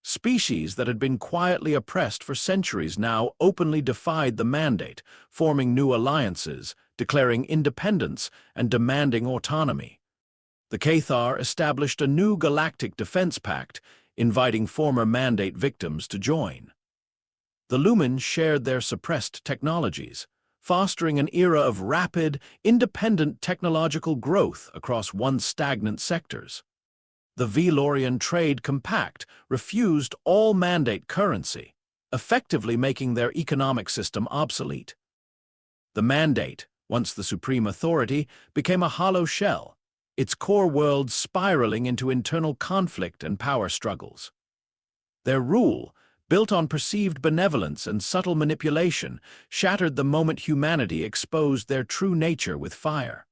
Species that had been quietly oppressed for centuries now openly defied the Mandate, forming new alliances, declaring independence, and demanding autonomy. The Cathar established a new galactic defense pact, inviting former Mandate victims to join. The Lumens shared their suppressed technologies, fostering an era of rapid, independent technological growth across once stagnant sectors. The Velorian Trade Compact refused all Mandate currency, effectively making their economic system obsolete. The Mandate, once the supreme authority, became a hollow shell, its core world spiraling into internal conflict and power struggles. Their rule, built on perceived benevolence and subtle manipulation, shattered the moment humanity exposed their true nature with fire.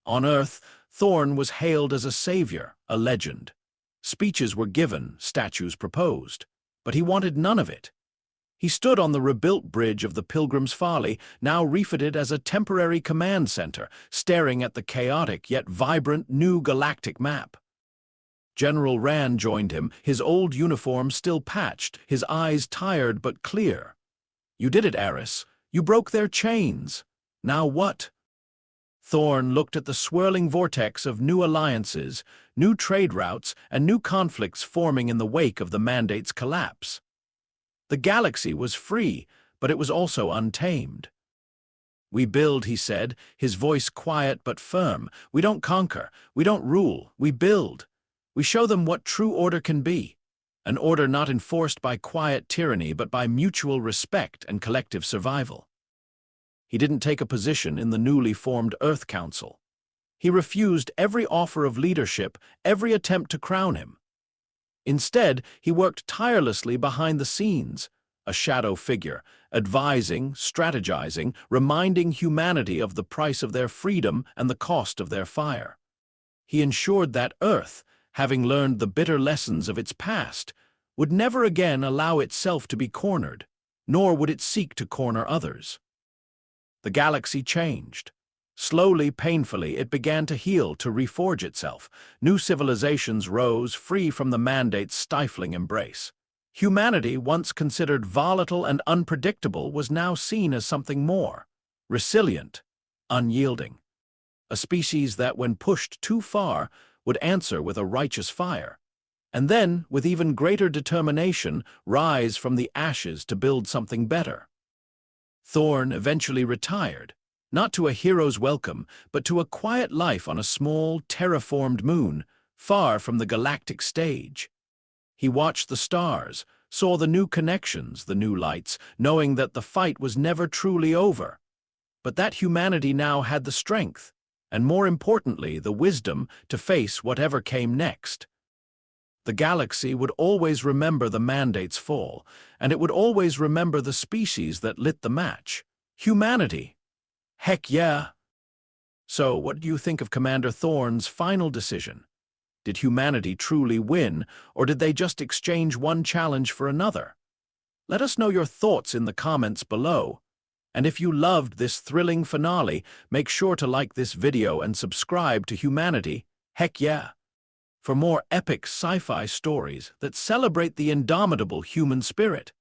On Earth, Thorn was hailed as a savior, a legend. Speeches were given, statues proposed, but he wanted none of it. He stood on the rebuilt bridge of the Pilgrim's Folly, now refitted as a temporary command center, staring at the chaotic yet vibrant new galactic map. General Rand joined him, his old uniform still patched, his eyes tired but clear. "You did it, Eris. You broke their chains. Now what?" Thorn looked at the swirling vortex of new alliances, new trade routes, and new conflicts forming in the wake of the Mandate's collapse. The galaxy was free, but it was also untamed. "We build," he said, his voice quiet but firm. "We don't conquer. We don't rule. We build. We show them what true order can be. An order not enforced by quiet tyranny, but by mutual respect and collective survival." He didn't take a position in the newly formed Earth Council. He refused every offer of leadership, every attempt to crown him. Instead, he worked tirelessly behind the scenes, a shadow figure, advising, strategizing, reminding humanity of the price of their freedom and the cost of their fire. He ensured that Earth, having learned the bitter lessons of its past, would never again allow itself to be cornered, nor would it seek to corner others. The galaxy changed. Slowly, painfully, it began to heal, to reforge itself. New civilizations rose, free from the Mandate's stifling embrace. Humanity, once considered volatile and unpredictable, was now seen as something more: resilient, unyielding. A species that, when pushed too far, would answer with a righteous fire, and then, with even greater determination, rise from the ashes to build something better. Thorn eventually retired, not to a hero's welcome, but to a quiet life on a small, terraformed moon, far from the galactic stage. He watched the stars, saw the new connections, the new lights, knowing that the fight was never truly over, but that humanity now had the strength, and more importantly, the wisdom to face whatever came next. The galaxy would always remember the Mandate's fall, and it would always remember the species that lit the match: humanity. Heck yeah! So, what do you think of Commander Thorn's final decision? Did humanity truly win, or did they just exchange one challenge for another? Let us know your thoughts in the comments below. And if you loved this thrilling finale, make sure to like this video and subscribe to Humanity. Heck yeah! For more epic sci-fi stories that celebrate the indomitable human spirit.